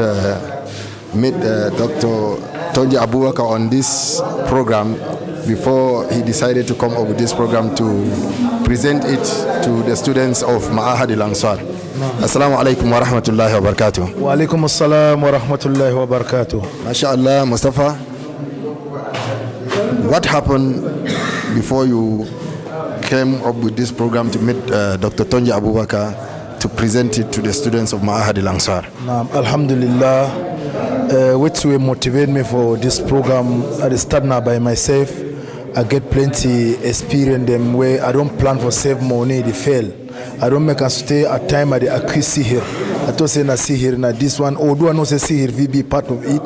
met Dr. Tonji Abubakar on this program before he decided to come up with this program to present it to the students of Ma'ahad al-Ansar. Assalamu alaikum wa rahmatullahi wa barakatuh.
Wa alaikum assalam wa rahmatullahi wa barakatuh.
MashaAllah, Mustafa, what happened before you came up with this program to meet Dr. Tonji Abubakar to present it to the students of Ma'ahad al-Ansar?
Alhamdulillah, which will motivate me for this program. I start now by myself. I get plenty experience them where I don't plan for save money, they fail. I don't make a stay at time at the accuracy here. I don't say na see here na this one. Or do I not say see here we be part of it?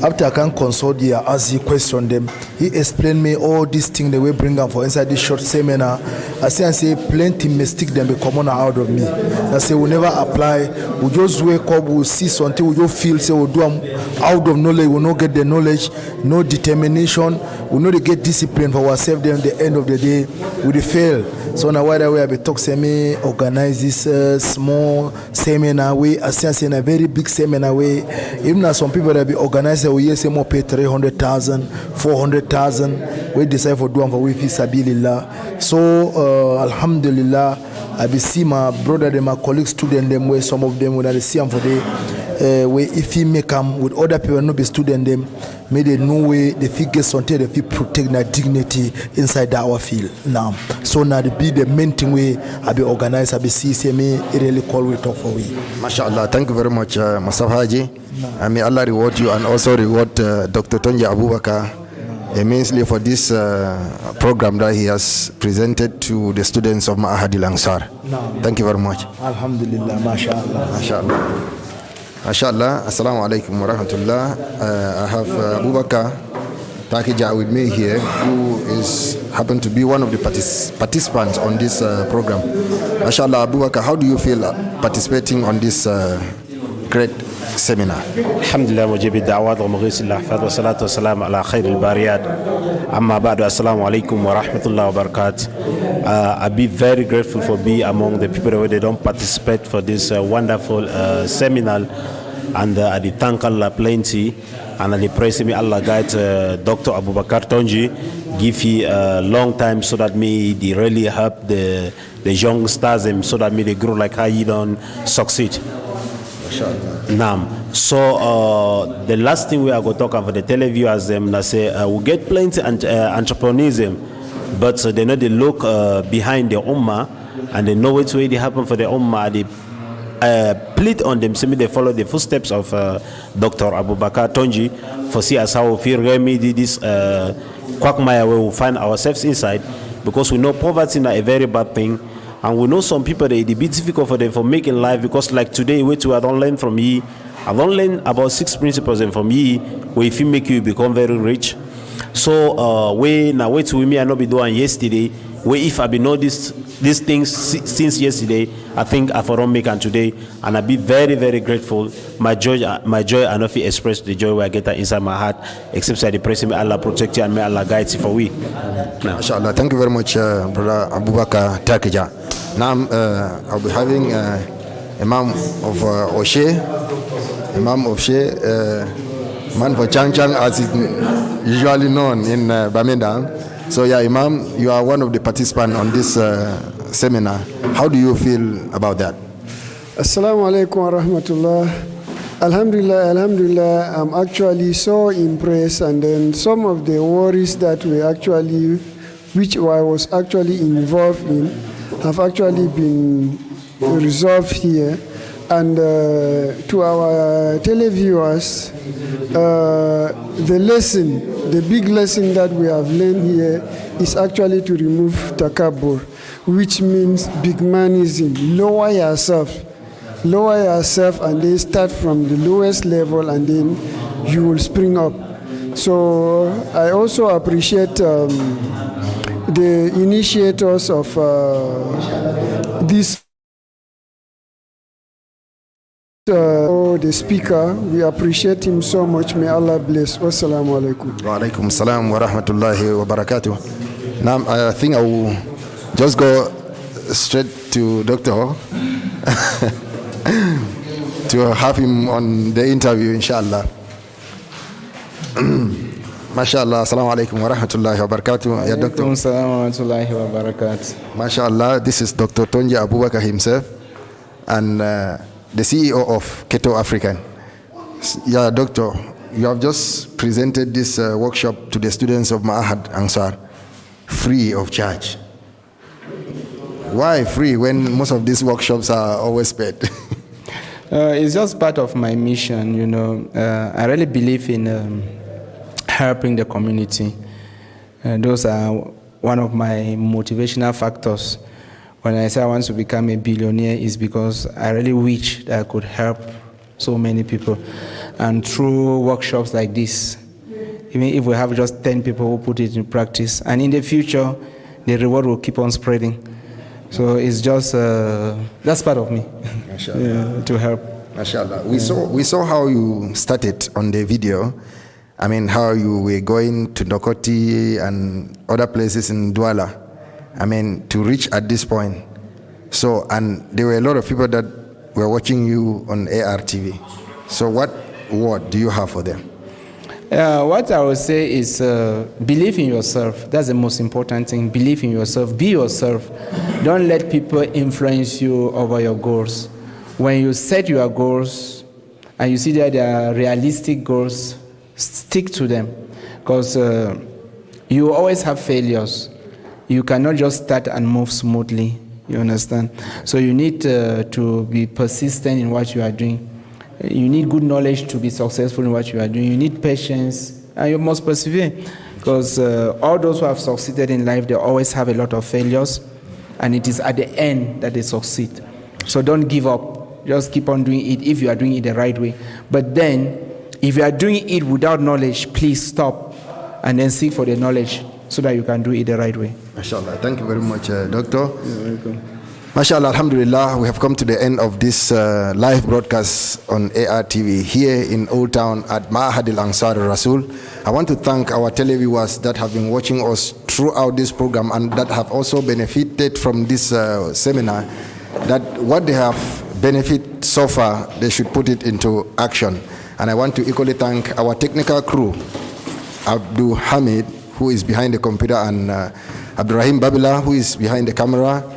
After I can consult here, ask the question them. He explain me all these things they will bring up for inside this short seminar. I say plenty mistake them be common out of me. I say we never apply. We just wake up, we see something, we just feel say we do them out of knowledge, we not get the knowledge, no determination, we know they get discipline for ourselves. Then the end of the day, we fail. So now why that way I be talk me organize this small seminar way. I say in a very big seminar way. Even now some people that be organized, we say more pay 300,000, 400,000. We decide for doing for we fi sabilillah. So alhamdulillah, I be see my brother and my colleague student them where some of them when I see them for the where if he make them with other people not be student them, may they know way the figures until they feel protect their dignity inside our field now. So now the be the main thing way I be organized, I be see say me really call we talk for we.
MashaAllah, thank you very much, Mustafa Haji. And may Allah reward you and also reward Dr. Tonji Abubakar. immensely for this program that he has presented to the students of Ma'had al-Ansar.
No.
Thank you very much.
Alhamdulillah, mashallah.
MashaAllah. MashaAllah. Assalamu alaikum wa rahmatullah. I have Abubakar Takija with me here, who happened to be one of the participants on this program. MashaAllah, Abubakar, how do you feel participating on this great seminar?
Alhamdulillah, mujib ad-da'awat wa mughis al-ahfad wa salatu wa salam ala khair al-bariyat. Amma ba'du, assalamu alaikum wa rahmatullahi wa barakatuh. I'll be very grateful for being among the people who they don't participate for this wonderful seminar, and I thank Allah plenty, and I praise me Allah guide Dr. Abubakar Tonji, give he a long time so that me they really help the young stars them so that me they grow like how you don't succeed. Now, so the last thing we are going to talk about the televiewers them that say we get plenty entrepreneurism, but they know they look behind the ummah and they know which way they happen for the ummah. They plead on them, so they follow the footsteps of Dr. Abubakar Tonji for see us how we feel remedy this quagmire where we find ourselves inside, because we know poverty is a very bad thing. And we know some people that it be difficult for them for making life, because like today, I don't learn from ye. I don't learn about 6 principles from ye, where if you make you become very rich. So we now wait to me I not be doing yesterday. Where if I be know these things since yesterday, I think I for don't make and today, and I be very very grateful. My joy I not feel express the joy where I get inside my heart, except I praise me Allah protect you and may Allah guide you for we.
MashaAllah. Thank you very much, Brother Abubakar Takija. Now I'll be having Imam of Oshe, man for Chang Chang as is usually known in Bamenda. So yeah, Imam, you are one of the participants on this seminar. How do you feel about that?
Assalamu alaikum wa rahmatullah. Alhamdulillah, I'm actually so impressed, and then some of the worries that which I was actually involved in have actually been resolved here. And to our televiewers, the big lesson that we have learned here is actually to remove takabur, which means big manism. Lower yourself and then start from the lowest level, and then you will spring up. So I also appreciate the initiators of this. The speaker, we appreciate him so much. May Allah bless. Wassalamu alaikum.
Wa alaikum salam wa rahmatullahi wa barakatuh. Now I think I will just go straight to Dr. Ho to have him on the interview, inshallah. MashaAllah. Assalamu alaikum wa rahmatullahi wa barakatuh.
Ya Dr. Assalamu wa rahmatullahi wa barakatuh.
MashaAllah. This is Dr. Tonji Abubakar himself, and the CEO of Keto African. Yeah, Doctor, you have just presented this workshop to the students of Ma'had Ansar, free of charge. Why free when most of these workshops are always paid?
It's just part of my mission, you know. I really believe in helping the community. Those are one of my motivational factors. When I say I want to become a billionaire, is because I really wish that I could help so many people. And through workshops like this, even if we have just 10 people who put it in practice, and in the future, the reward will keep on spreading. So it's just, that's part of me, to help.
MashaAllah. We saw how you started on the video. I mean, how you were going to Dokoti and other places in Douala. I mean, to reach at this point. So, and there were a lot of people that were watching you on ARTV. So what word do you have for them?
What I would say is believe in yourself. That's the most important thing. Believe in yourself. Be yourself. Don't let people influence you over your goals. When you set your goals and you see that they are realistic goals, stick to them. Because you always have failures. You cannot just start and move smoothly, you understand? So you need to be persistent in what you are doing. You need good knowledge to be successful in what you are doing. You need patience, and you must persevere. Because all those who have succeeded in life, they always have a lot of failures, and it is at the end that they succeed. So don't give up. Just keep on doing it if you are doing it the right way. But then, if you are doing it without knowledge, please stop and then seek for the knowledge so that you can do it the right way.
MashaAllah. Thank you very much, Doctor.
You're welcome.
MashaAllah, alhamdulillah, we have come to the end of this live broadcast on ARTV here in Old Town at Ma'had al-Ansar al-Rasul. I want to thank our televiewers that have been watching us throughout this program and that have also benefited from this seminar, that what they have benefited so far, they should put it into action. And I want to equally thank our technical crew, Abdul Hamid, who is behind the computer, and Abdurrahim Babila, who is behind the camera,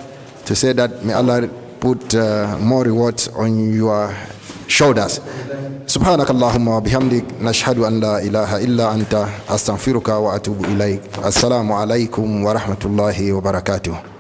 to say that may Allah put more rewards on your shoulders. Subhanakallahumma wa bihamdik, nashhadu an la ilaha illa anta, astaghfiruka wa atubu ilaik. Assalamu alaikum wa rahmatullahi wa barakatuh.